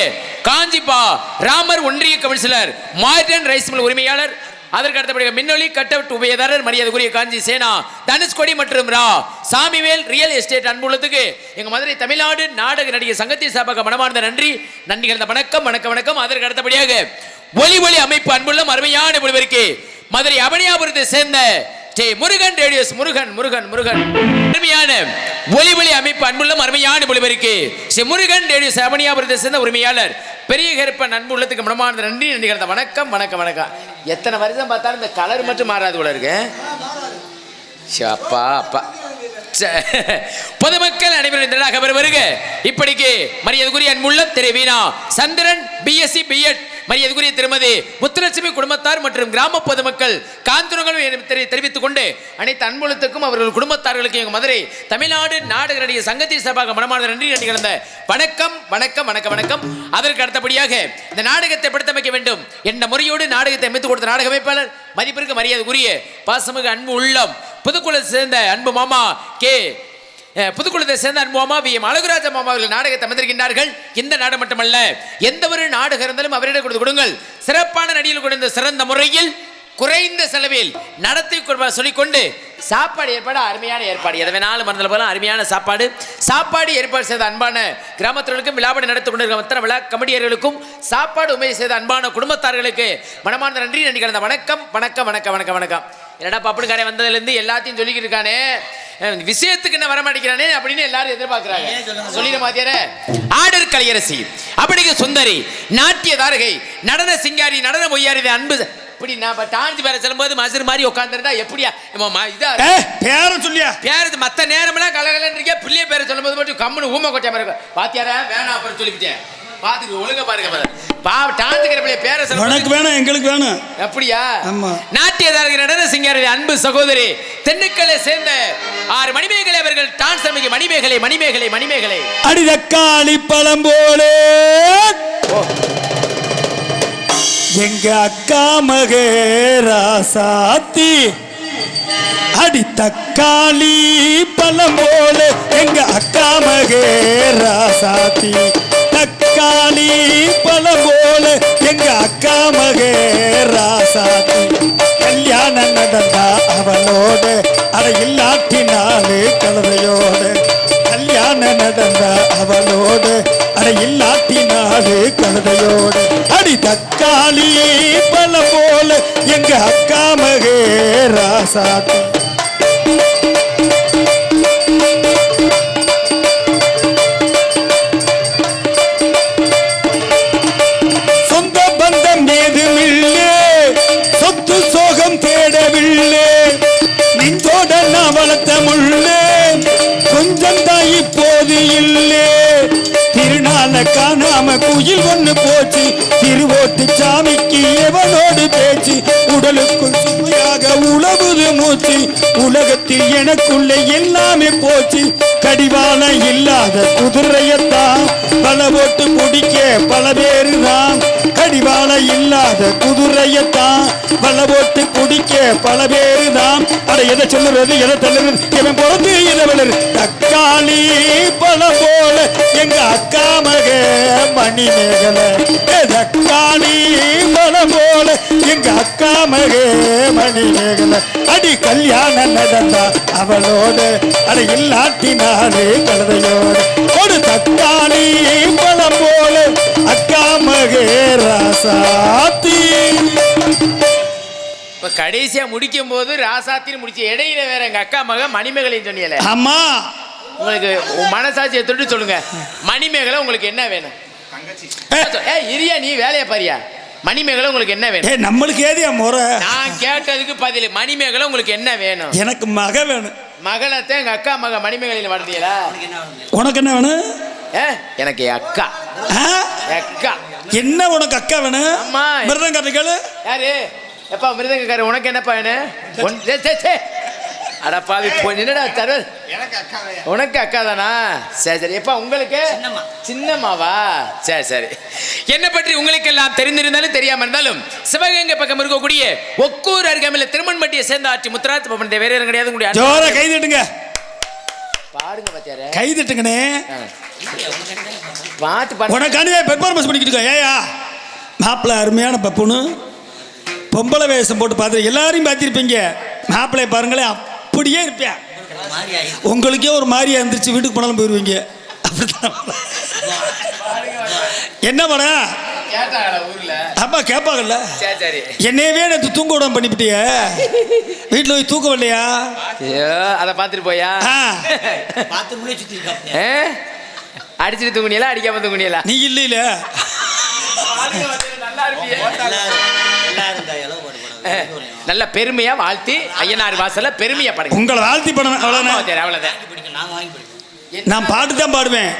காஞ்சிபா ராமர் ஒன்றிய கவுன்சிலர் மார்டன் ரைஸ் மில் உரிமையாளர், அதற்கு அடுத்தபடியாக மின்னொலி கட் அவுட் உபயதாரர் மரியாதைக்குரிய காஞ்சி சேனா தனுஷ்கோடி மற்றும் ரா சாமிவேல் ரியல் எஸ்டேட் அன்புள்ளத்துக்கு எங்க மதுரை தமிழ்நாடு நாடக நடிகர் சங்கத்தின் சார்பாக மனமார்ந்த நன்றி கலந்த வணக்கம் வணக்கம் வணக்கம். அதற்கு அடுத்தபடியாக ஒலி ஒளி அமைப்பு அன்புள்ள அருமையான ஒளிபெருக்கு மதுரை அவனியாபுரத்தை சேர்ந்த முருகன் ரேடியோஸ் முருகன் முருகன் முருகன் அருமையான ஒலி ஒளி அமைப்பு அன்புள்ள அருமையான ஒளிபெருக்கு முருகன் ரேடியோஸ் அவனியாபுரத்தை சேர்ந்த உரிமையாளர் பெரிய கருப்பன் அன்பு உள்ளத்துக்கு மனமார்ந்த நன்றி கலந்த வணக்கம் வணக்கம் வணக்கம். எத்தனை வருஷம் பார்த்தாலும் இந்த கலர் மட்டும் மாறாது போல இருக்கு. அப்பா அப்பா பொதுமக்கள் அனைவரும் வருக. இப்படிக்கு மரியாதைக்குரிய அன்புள்ள திரு வீணா சந்திரன் பிஎஸ்சி பிஎட் மரியாதைக்குரிய திருமதி முத்துலட்சுமி குடும்பத்தார் மற்றும் கிராம பொதுமக்கள் காந்துரங்களும் தெரிவித்துக் கொண்டு அனைத்து அன்புலத்துக்கும் அவர்கள் குடும்பத்தார்களுக்கு எங்கள் மதுரை தமிழ்நாடு நாடக நடிகர் சங்கத்தின் சார்பாக மனமார்ந்த நன்றி கலந்த வணக்கம் வணக்கம் வணக்கம் வணக்கம். அதற்கு அடுத்தபடியாக இந்த நாடகத்தை படுத்தமைக்க வேண்டும் என்ற முறையோடு நாடகத்தை அமைத்துக் கொடுத்த நாடக அமைப்பாளர் மதிப்பிற்கு மரியாதைக்குரிய பாசமிகு அன்பு உள்ளம் புதுக்குளத்தை சேர்ந்த அன்பு மாமா புதுக்குளத்தை சேர்ந்த அன்பு மாமா வி எம் அழகுராஜ மாமா அவர்கள் நாடகத்தை அமைந்திருக்கின்றார்கள். இந்த நாடகம் மட்டுமல்ல, எந்த ஒரு நாடகம் இருந்தாலும் அவரிடம் கொடுங்கள். சிறப்பான நடிகர்கள் கொடுத்த சிறந்த முறையில் குறைந்த செலவில் நடத்தி சொல்லிக்கொண்டு சாப்பாடு ஏற்பாடு அருமையான ஏற்பாடு, எதை வேணாலும் மறந்துல போல அருமையான சாப்பாடு ஏற்பாடு செய்த அன்பான கிராமத்தினருக்கும் விழாபடி நடத்தி கொண்டிருக்கிற மற்ற விழா கமிட்டியர்களுக்கும் சாப்பாடு உண்மை செய்த அன்பான குடும்பத்தார்களுக்கு மனமார்ந்த நன்றி கலந்த வணக்கம் வணக்கம் வணக்கம் வணக்கம் வணக்கம். என்னடா பப்புனுக்காரே வந்ததுலேருந்து எல்லாத்தையும் சொல்லிக்கிட்டு இருக்கானே, விஷயத்துக்கு என்ன வரமாட்டேங்கிறானே அப்படின்னு எல்லாரும் எதிர்பார்க்கிறாங்க. சொல்லிட மாத்தியார ஆடர் கலையரசி அப்படிங்க சுந்தரி நாட்டிய தாரகை நடன சிங்காரி நடன பொய்யாரி அன்பு இப்படி நான் டான்ஸ் பேர சொல்லும்போது மசர் மாதிரி உட்காந்துருந்தா எப்படியா இதா பேர சொல்லியா பேர மத்த நேரமெல்லாம் கலகலன்னு இருக்கியா பிள்ளைய பேர சொல்லும்போது மட்டும் கம்முன்னு ஊமை கொட்டியா பாருங்க பாத்தியாரா வேணாம் அப்புறம் சொல்லிவிட்டேன் பாத்துக்கு ஒழுங்க பாருங்க பேர உனக்கு வேணும் எங்களுக்கு வேணும் அப்படியா? ஆமா. நாட்டியதாரக நடன சிங்காரி அன்பு சகோதரி தென்னுக்களை சேர்ந்த 6 மணிமேகலை அவர்கள் டான்ஸ் அமைக்க மணிமேகலை மணிமேகலை மணிமேகலை அடிதக்காளி பழம் போலே எங்க அக்கா மகே ராசாத்தி அடி தக்காளி பழம் போல எங்க அக்கா மகே ராசாத்தி தக்காளி பழம் போல எங்க அக்கா மகே ராசாத்தி கல்யாணம் நடந்தா அவளோடு அட இல்லாட்டினாலே கலவையோடு கல்யாணம் நடந்தா அவளோடு அட இல்லாட்டினாலே கலவையோடு அடி தக்காளி பழம் போல எங்க அக்கா மகே ராசாத்தி சொந்த பந்தம் ஏதுமில்லே சொத்து சோகம் தேடவில்லை நெஞ்சோட நான் வளர்த்த முள்ளே கொஞ்சம் தான் இப்போது இல்லே திருநாள காணாம குயில் ஒண்ணு போச்சு திருவோட்டு சாமிக்கு எவனோடு பேச்சு உடலுக்குள் சுமையாக உழவுது மூச்சு உலகத்தில் எனக்குள்ள எல்லாமே போச்சு கடிவாளம் இல்லாத குதிரையத்தான் பல ஓட்டு பிடிக்க பல பேரு தான் கடிவாளம் இல்லாத குதிரையத்தான் பல ஓட்டு குடிக்க பல பேரு தான் அட எதை சொல்லுறது எதை தள்ளுறது இவன் பிறந்து இதை வளரு தக்காளி பழம் போல எங்க அக்கா மக மணிமேகலை தக்காளி பழம் போல எங்க அக்கா மக மணிமேகலை அடி கல்யாணம் நடந்தா அவளோடு அட இல்லாட்டினாலே கலதையோடு ஒரு தக்காளி பழம் போல அக்கா மகே ராசாத்தி. இப்ப கடைசியா முடிக்கும் போது ராசாத்தின்னு முடிச்ச இடையில வேற எங்க அக்கா மக மணிமேகலைன்னு சொன்னீங்களே. ஆமா, உங்களுக்கு மனசாட்சியை தொட்டு சொல்லுங்க, மணிமேகலை உங்களுக்கு என்ன வேணும்? இரியா நீ வேலையை பாரியா, மணிமேகலை உங்களுக்கு என்ன வேணும்? நம்மளுக்கு ஏதியா முறை? நான் கேட்டதுக்கு பதில் மணிமேகலை உங்களுக்கு என்ன வேணும்? எனக்கு மக வேணும். மகளத்தை எங்க அக்கா மக மணிமேகலையில வளர்ந்தீங்களா? உனக்கு என்ன வேணும்? எனக்கு அக்கா. அக்கா என்ன உனக்கு அக்கா வேணும்? அம்மா மிருதங்காரர்கள் யாரு? எப்பா மிருதங்காரர் உனக்கு என்னப்பா வேணும்? அடப்பாவி என்னடா தருவ உனக்கு அக்கா தானா? சரி சரி. எப்பா உங்களுக்கு சின்னம்மாவா? சரி சரி. என்ன பற்றி உங்களுக்கு எல்லாம் தெரிந்திருந்தாலும் தெரியாம இருந்தாலும் சிவகங்கை பக்கம் இருக்கக்கூடிய ஒக்கூர் அருகாமையில் திருமண்பட்டியை சேர்ந்த ஆட்சி முத்துராஜ் பவன் வேற யாரும் கிடையாது. ஜோரா கை தட்டுங்க, பாடுங்க பாத்தியாரே, கை தட்டுங்கண்ணே. பாட்டு உனக்கானே பெர்ஃபார்மன்ஸ் பண்ணிக்கிட்டு இருக்கோம். ஏயா மாப்பிள்ளை அருமையான பப்புன்னு பொம்பளை வேஷம் போட்டு பார்த்து எல்லாரையும் பார்த்துருப்பீங்க. மாப்பிள்ளைய பாருங்களேன், அப்படியே இருப்பேன். உங்களுக்கே ஒரு மாதிரியா இருந்துச்சு, வீட்டுக்கு போனாலும் போயிடுவீங்க. அப்படித்தான். என்ன பண்ண அப்பா கேட்பாங்கல்ல, என்னையவே நேற்று தூங்க விடாம பண்ணிவிட்டிய, வீட்டில் போய் தூக்கம் இல்லையா? அதை பார்த்துட்டு போயா அடிச்சுட்டு தூங்குனியலா அடிக்காம தூங்குனியலா? நீ இல்ல நல்ல பெருமையா வாழ்த்தி ஐயனார் வாசல்ல பெருமையா பாடுங்க. உங்களை வாழ்த்தி பண்ணணும், அவ்வளவுதான். நான் பாட்டு தான் பாடுவேன்.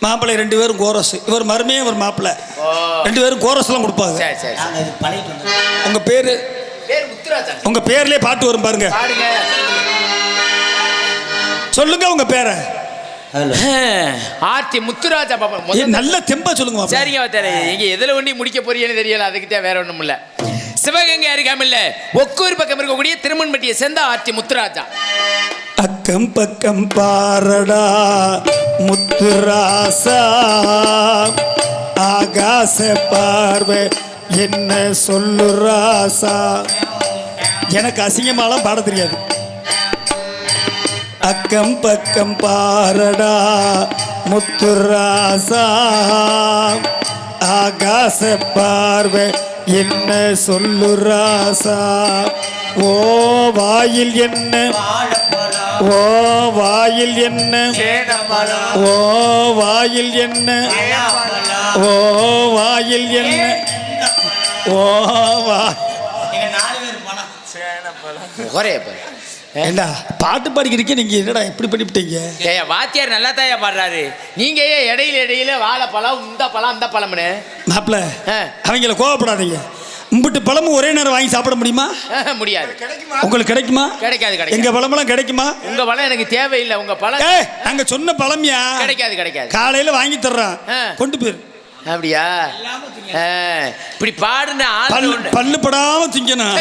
மாப்பிள்ளை 2 பேரும் கோரஸ், இவர் மருமையே இவர் மாப்பிள்ளை 2 பேரும் கோரஸ் எல்லாம் கொடுப்பாங்க. உங்க பேரு? உங்க பேர்லயே பாட்டு வரும் பாருங்க, சொல்லுங்க உங்க பேரை. ஆர்த்தி முத்துராஜா பாப்பா. நல்ல தெம்பா சொல்லுங்க. சரிங்க வாத்தியாரே, இங்க எதுல ஒண்டி முடிக்க போறீங்கன்னு தெரியல, அதுக்கிட்ட வேற ஒண்ணும் இல்ல. சிவகங்கை அருகாமையில் ஒக்கூர் பக்கம் இருக்கக்கூடிய திருமண்பட்டியை சேர்ந்த ஆர்த்தி முத்துராஜா. அக்கம் பக்கம் பாரடா முத்துராசா, ஆகாச பார்வை என்ன சொல்லு ராசா. எனக்கு அசிங்கமாலாம் பாட தெரியாது. அக்கம் பக்கம் பாரடா முத்துராசா, ஆகாச பார்வை என்ன சொல்லு ராசா. ஓ வாயில் என்ன, ஓ வாயில் என்ன, ஓ வாயில் என்ன, ஓ வாயில் என்ன, ஓ வா. என்ன பாட்டு பாடிக்கிறீங்க நீங்க? என்னடா இப்படி பண்ணிவிட்டீங்க? வாத்தியார் நல்லா தாயா பாடுறாரு, நீங்க ஏன் இடையில இடையில வாழைப்பழம் இந்த பழம் அந்த பழம்னு? மாப்பிள்ள அவங்கள கோவப்படாதீங்க. உம்பிட்டு பழமும் ஒரே நேரம் வாங்கி சாப்பிட முடியுமா? முடியாது. உங்களுக்கு கிடைக்குமா? கிடைக்காது. எங்க பழமெல்லாம் கிடைக்குமா? உங்க பழம் எனக்கு தேவையில்லை. உங்க பழம் நாங்க சொன்ன பழமியா? கிடைக்காது. காலையில வாங்கி தர்றோம், கொண்டு போயிரு. அப்படியா? இப்படி பாடுன பல்லு படாம திங்கணும்.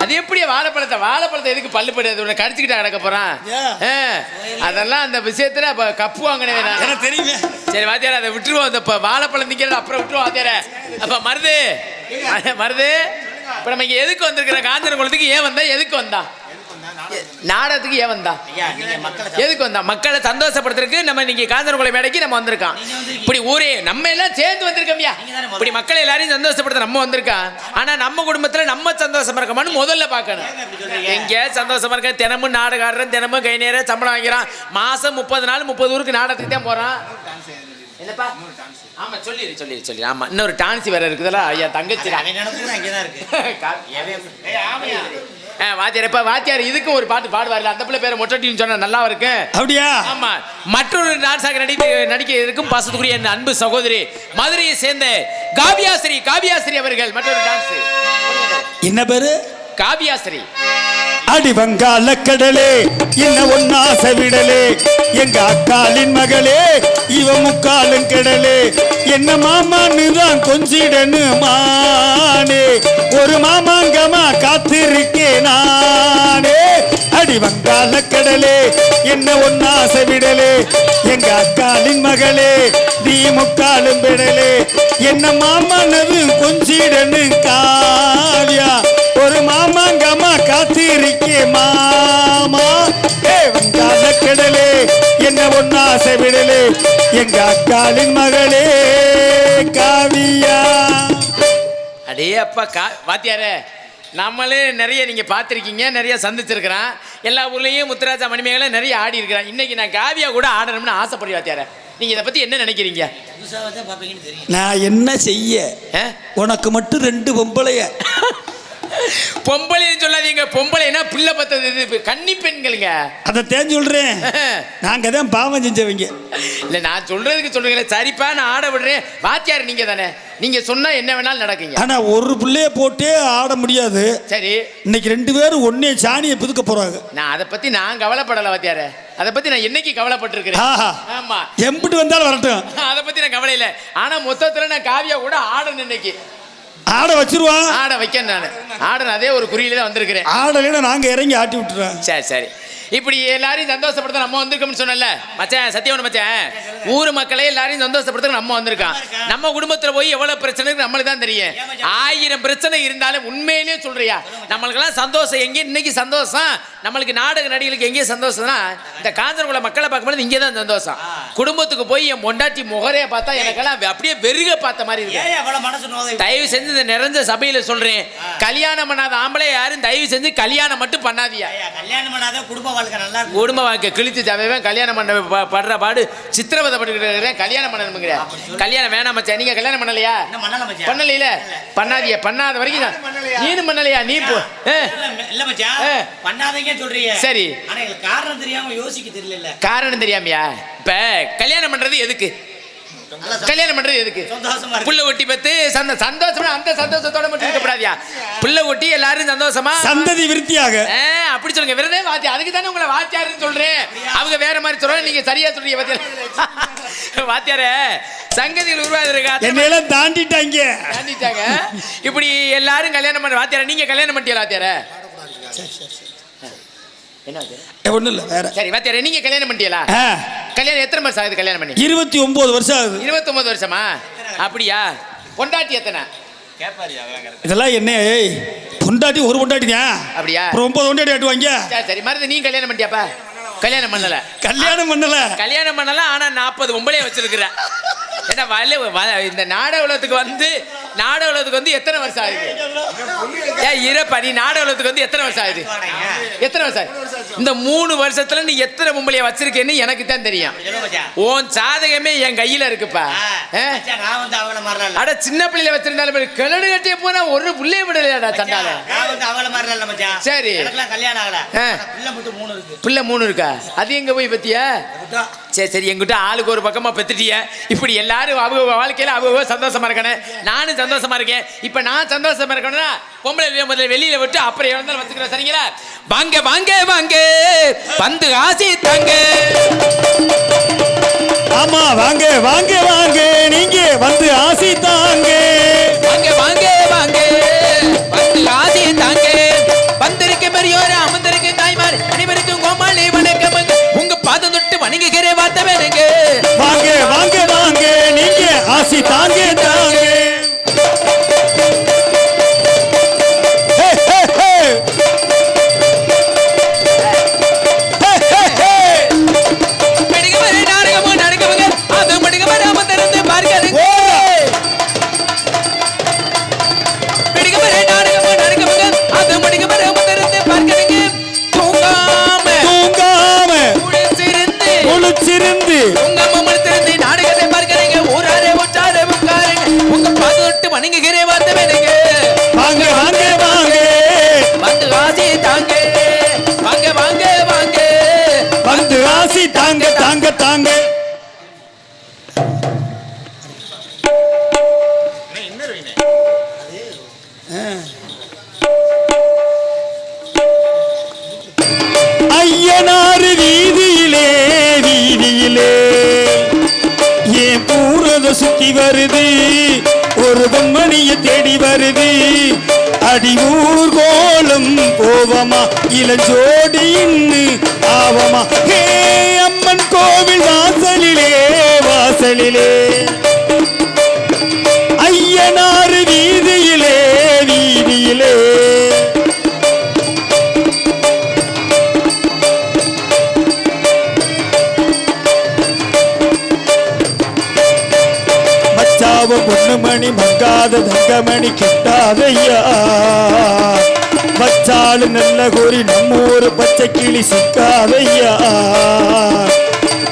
அது எப்படி வாழைப்பழத்தை எதுக்கு பல்லு படாது? உன்னை கடிச்சுக்கிட்டா கிடக்க போறான். அதெல்லாம் அந்த விஷயத்துல கப்பு வாங்கினவே நான் தெரியுமே. சரி வாத்தியார, அதை விட்டுருவோம். அந்த வாழைப்பழம் திங்கிறது அப்புறம் விட்டுருவோம் வாத்தியார. அப்ப மருது இப்ப நம்ம இங்க எதுக்கு வந்திருக்கிறோம்? காஞ்சன குளத்துக்கு ஏன் வந்தா? எதுக்கு வந்தா? நாடகத்துக்கு ஏன் வந்தா? எதுக்கு வந்தா? மக்களை சந்தோஷப்படுத்துறதுக்கு நம்ம இன்னைக்கு காஞ்சனகுளம் மேடைக்கு நம்ம வந்திருக்கோம். இப்படி ஊரே நம்ம எல்லாம் சேர்ந்து வந்திருக்கோம்யா. இப்படி மக்களை எல்லாரையும் சந்தோஷப்படுத்த நம்ம வந்திருக்கோம். ஆனா நம்ம குடும்பத்துல நம்ம சந்தோஷமா இருக்கமான்னு முதல்ல பார்க்கணும். எங்க சந்தோஷமா இருக்க? தினமும் நாடகம் ஆடுறேன், தினமும் கை நேர சம்பளம் வாங்கிறான். மாசம் 30 நாள் 30 ஊருக்கு நாடகத்துக்கு தான் போறான். என்னப்பா? ஆமா சொல்லி ஆமா, இன்னொரு டான்ஸ் வேற இருக்குதுல்ல, ஐயா தங்கச்சி வாத்தியார். வாத்தியார் இதுக்கும் ஒரு பாட்டு பாடுவார்ல, அந்த பிள்ளை பேரை மொட்டட்டின்னு சொன்னா நல்லா இருக்கு. அப்படியா? ஆமா. மற்றொரு டான்ஸாக நடிக்க இருக்கும் பாசத்துக்குரிய என் அன்பு சகோதரி மதுரையை சேர்ந்த காவியாஸ்ரீ அவர்கள் மற்றொரு டான்ஸ். என்ன பேரு? காவியாஸ்ரீ. அடி வங்காள கடலே என்ன ஒன்னாச விடலே, எங்க அக்காலின் மகளே இவ முக்காலும் கடலே, என்ன மாமான்னு தான் கொஞ்சிடனு மானே, ஒரு மாமாங்கமா காத்திருக்கேன் நானே. அடி வங்காள கடலே என்ன ஒன்னாச விடலே, எங்க அக்காலின் மகளே நீ முக்காலும் விடலே, என்ன மாமானது கொஞ்சிடனு காவியா, ஒரு மாமாங்கம்மா காத்திருக்கே மாமா. வங்காள கடலே என்ன ஒன்னாசை விடலே, எங்க அக்காலின் மகளே காவியா. அடே அப்பா வாத்தியாரே, நம்மளே நிறைய நீங்க பார்த்துருக்கீங்க, நிறைய சந்திச்சிருக்கிறேன். எல்லா ஊர்லயும் முத்துராஜா மணிமேகலை நிறைய ஆடி இருக்கிறேன். இன்னைக்கு நான் காவியா கூட ஆடணும்னு ஆசைப்படுறேன் வாத்தியாரே. நீங்க இதை பத்தி என்ன நினைக்கிறீங்க? நான் என்ன செய்ய, உனக்கு மட்டும் 2 பொம்பளைய பொம்பளைன்னு சொல்லாதீங்க. பொம்பளைனா பிள்ளை பத்தது இது கன்னி பெண்களுங்க. அதை தேன் சொல்றேன். நாங்க தான் பாவம் செஞ்சவங்க. இல்ல நான் சொல்றதுக்கு சொல்றீங்க. சரிப்பா நான் ஆட விடுறேன். வாத்தியார் நீங்க தானே, நீங்க சொன்னா என்ன வேணாலும் நடக்குங்க. ஆனா ஒரு பிள்ளைய போட்டே ஆட முடியாது. சரி இன்னைக்கு 2 பேரும் ஒன்னே சாணியை புதுக்க போறாங்க. நான் அதை பத்தி நான் கவலைப்படல வாத்தியார. அதை பத்தி நான் என்னைக்கு கவலைப்பட்டிருக்கிறேன். ஆமா எம்பிட்டு வந்தாலும் வரட்டும். அதை பத்தி நான் கவலை இல்லை. ஆனா மொத்தத்துல நான் காவியா கூட ஆடணும். இன்னைக்கு ஆட வச்சிருவான். ஆட வைக்க நான் ஆடணும். அதே ஒரு குறியில தான் வந்திருக்கிறேன். ஆடலைன்னா நாங்க இறங்கி ஆட்டி விட்டுறோம். சரி சரி. இப்படி எல்லாரையும் சந்தோஷப்படுத்த நம்ம வந்திருக்கோம்னு சொன்னல மச்சான், சத்தியவன மச்சான். ஊர் மக்களே எல்லாரையும் சந்தோஷப்படுத்த நம்ம வந்திருக்கோம். நம்ம குடும்பத்துல போய் எவ்வளவு பிரச்சனை நம்மளுக்கு தான் தெரியும். 1000 பிரச்சனை இருந்தாலும் உண்மையிலேயே சொல்றியா, நம்மளுக்கெல்லாம் சந்தோஷம் எங்கே இன்னைக்கு சந்தோஷம். நம்மளுக்கு நாடக நடிகளுக்கு எங்கே சந்தோஷம்னா இந்த காஞ்சனகுல மக்களை பார்க்கும்போது இங்கே தான் சந்தோஷம். குடும்பத்துக்கு போய் என் பொண்டாட்டி முகரைய பார்த்தா எனக்கெல்லாம் அப்படியே வெறுக பார்த்த மாதிரி இருக்கு. தயவு செஞ்சு இந்த நிறைஞ்ச சபையில சொல்றேன், கல்யாணம் பண்ணாத ஆம்பளை யாரும் தயவு செஞ்சு கல்யாணம் மட்டும் பண்ணாதியா. கல்யாணம் பண்ணாத குடும்ப வாழ்க்கை கிழித்து தவைவன் கல்யாணம் பண்ண படுற பாடு சித்திரவதை பட்டுக்கிட்டு கல்யாணம் பண்ணணுங்கிற. கல்யாணம் வேணாம் மச்சான். நீங்க கல்யாணம் பண்ணலையா? பண்ணல பண்ணாதியா. பண்ணாத வரைக்கும் நீனும் பண்ணலையா? நீ போ இல்ல மச்சான் பண்ணாதீங்க சொல்றீங்க. சரி காரணம் தெரியாம யோசிக்க தெரியல. காரணம் தெரியாமையா? இப்ப கல்யாணம் பண்றது எதுக்கு? கல்யாணம் பண்றது எதுக்கு? புள்ள ஒட்டி பத்து சந்தோஷமா அந்த சந்தோஷத்தோட மட்டும் இருக்கக்கூடாதியா? புள்ள ஒட்டி எல்லாரும் சந்தோஷமா சந்ததி விருத்தியாக அப்படி சொல்லுங்க. விரதே வாத்தியா. அதுக்கு தானே உங்களை வாத்தியாருன்னு சொல்றேன். அவங்க வேற மாதிரி சொல்றாங்க, நீங்க சரியா சொல்றீங்க. வாத்தியார வாத்தியார சங்கதிகள் உருவாயிருக்கா என்னையெல்லாம் தாண்டிட்டாங்க. இப்படி எல்லாரும் கல்யாணம் பண்ற வாத்தியார. நீங்க கல்யாணம் பண்ணிட்டீங்களா வாத்தியார? ஒண்ணும் இல்ல வேற. சரி வாத்தியார நீங்க கல்யாணம் பண்ணிட்டீங்களா? கல்யாணம் எத்தனை வருஷம் ஆகுது கல்யாணம் பண்ணி? 29 வருஷம் ஆகுது. 29 வருஷமா? அப்படியா? பொண்டாட்டி எத்தனை? இதெல்லாம் என்ன பொண்டாட்டி? ஒரு பொண்டாட்டி தான். அப்படியா? 9 பொண்டாட்டி ஆட்டுவாங்க. சரி மருந்து நீ கல்யாணம் பண்ணிட்டியாப்பா? கல்யாணம் பண்ணல. கல்யாணம் பண்ணல. கல்யாணம் பண்ணல. ஆனா 40 பொம்பளைய வச்சிருக்கிற. ஏன்னா இந்த நாடக உலகத்துக்கு வந்து எத்தனை வருஷம் ஆகுது? இருப்பா நீ நாடக உலகத்துக்கு வந்து எத்தனை வருஷம் ஆகுது? எத்தனை வருஷம்? இந்த 3 வருஷத்துல நீ எத்தனை பொம்பளைய வச்சிருக்கேன்னு எனக்கு தான் தெரியும். உன் சாதகமே என் கையில இருக்குப்பா. அட சின்ன பிள்ளைல வச்சிருந்தாலும் கிளடு கட்டிய போனா ஒரு புள்ளைய விடலையாடா சண்டால. சரி பிள்ளை 3 இருக்கா? அது எங்க போய் பத்தியா? சரி சரி எங்கிட்ட ஆளுக்கு ஒரு பக்கமா பெத்துட்டிய. இப்படி எல்லாரும் அவங்க வாழ்க்கையில அவங்க சந்தோஷமா இருக்கணும். நானும் சந்தோஷமா இருக்கேன். இப்ப நான் சந்தோஷமா இருக்கணும்னா பொம்பளை முதல்ல வெளியில விட்டு அப்புறம் இருந்தாலும் வச்சுக்கிறேன். சரிங்களா? வாங்க வாங்க வாங்க வந்து ஆசி தாங்க. ஆமா வாங்க வாங்க வாங்க நீங்க வந்து ஆசி தாங்க. வாங்க வாங்க வாங்க வந்து ஆசி தாங்க. வந்திருக்க பெரியோர் அமர்ந்திருக்க தாய்மார் அனைவருக்கும் கோமாளி வணக்கம். உங்க பாதம் தொட்டு வணங்குகிற வார்த்தை வேணுங்க. வாங்க வாங்க வாங்க நீங்க ஆசி தாங்க தாங்க. தாங்க தாங்க தாங்க. ஐயனாறு வீதியிலே வீதியிலே ஏன் பூரத சுத்தி வருது, ஒரு பொன்மணிய தேடி வருது. அடி ஊர் கோலம் போவமா இளஞ்சோடி இன்னு ஆவமா. ஹே அம்மன் கோவில் வாசலிலே வாசலிலே ஐயனாறு வீதியிலே வீதியிலே மச்சாவ பொண்ணுமணி மங்காத தங்கமணி கிட்டாதையா. வச்சாலு நல்ல கோரி நம்மூரு பச்சை கிளி சிக்காதையா.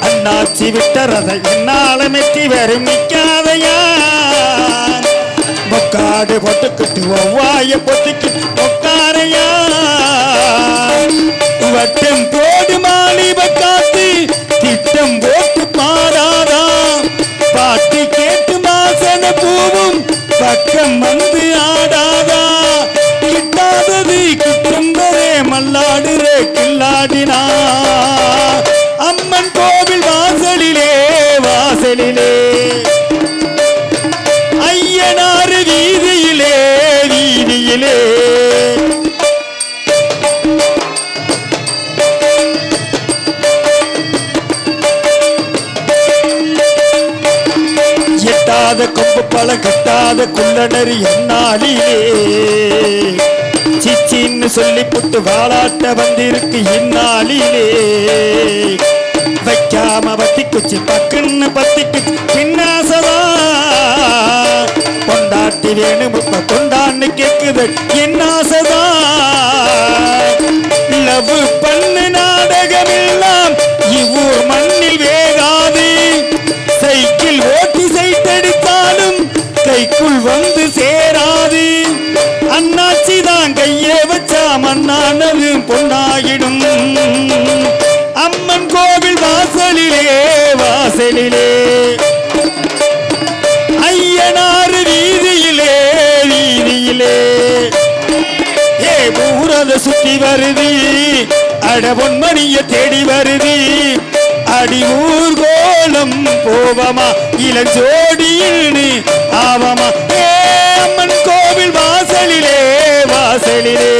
அண்ணாச்சி விட்டறதை என்னால மெட்டி வரும் நிக்காதையா. மொக்காடு பொட்டுக்கிட்டு ஒவ்வாய பொத்துக்கிட்டு அல்லாடுற கில்லாடினா அம்மன் கோவில் வாசலிலே வாசலிலே ஐயனாறு வீதியிலே வீதியிலே எட்டாத கொம்பு பழம் கட்டாத குள்ளனரி என்னாலிலே சிச்சின்னு சொல்லி புட்டு வாளாட்ட வந்திருக்கு இந்நாளிலே வைக்காம பத்தி குச்சி பக்குன்னு பத்தி குச்சி பின்னாசதா கொண்டாட்டி வேணும் இப்ப கொண்டான்னு கேக்குது என்னாசதா லவ் பண்ணு நாடகம் எல்லாம் இவ்வூர் மண்ணில் வேகாது சைக்கிள் ஓட்டி சைட்டடித்தாலும் கைக்குள் வந்து சேராது அண்ணாச்சி தான் கையே வச்சா மண்ணானது பொன்னாயிடும் அம்மன் கோவில் வாசலிலே வாசலிலே ஐயனாறு வீதியிலே வீதியிலே ஏ ஊரத சுத்தி வருது அட பொன்மணிய தேடி வருது அடி ஊர்கோலம் போவமா இளஞ்சோடியில் ஆவமா ஏ அம்மன் கோவில் வாசலிலே வாசலிலே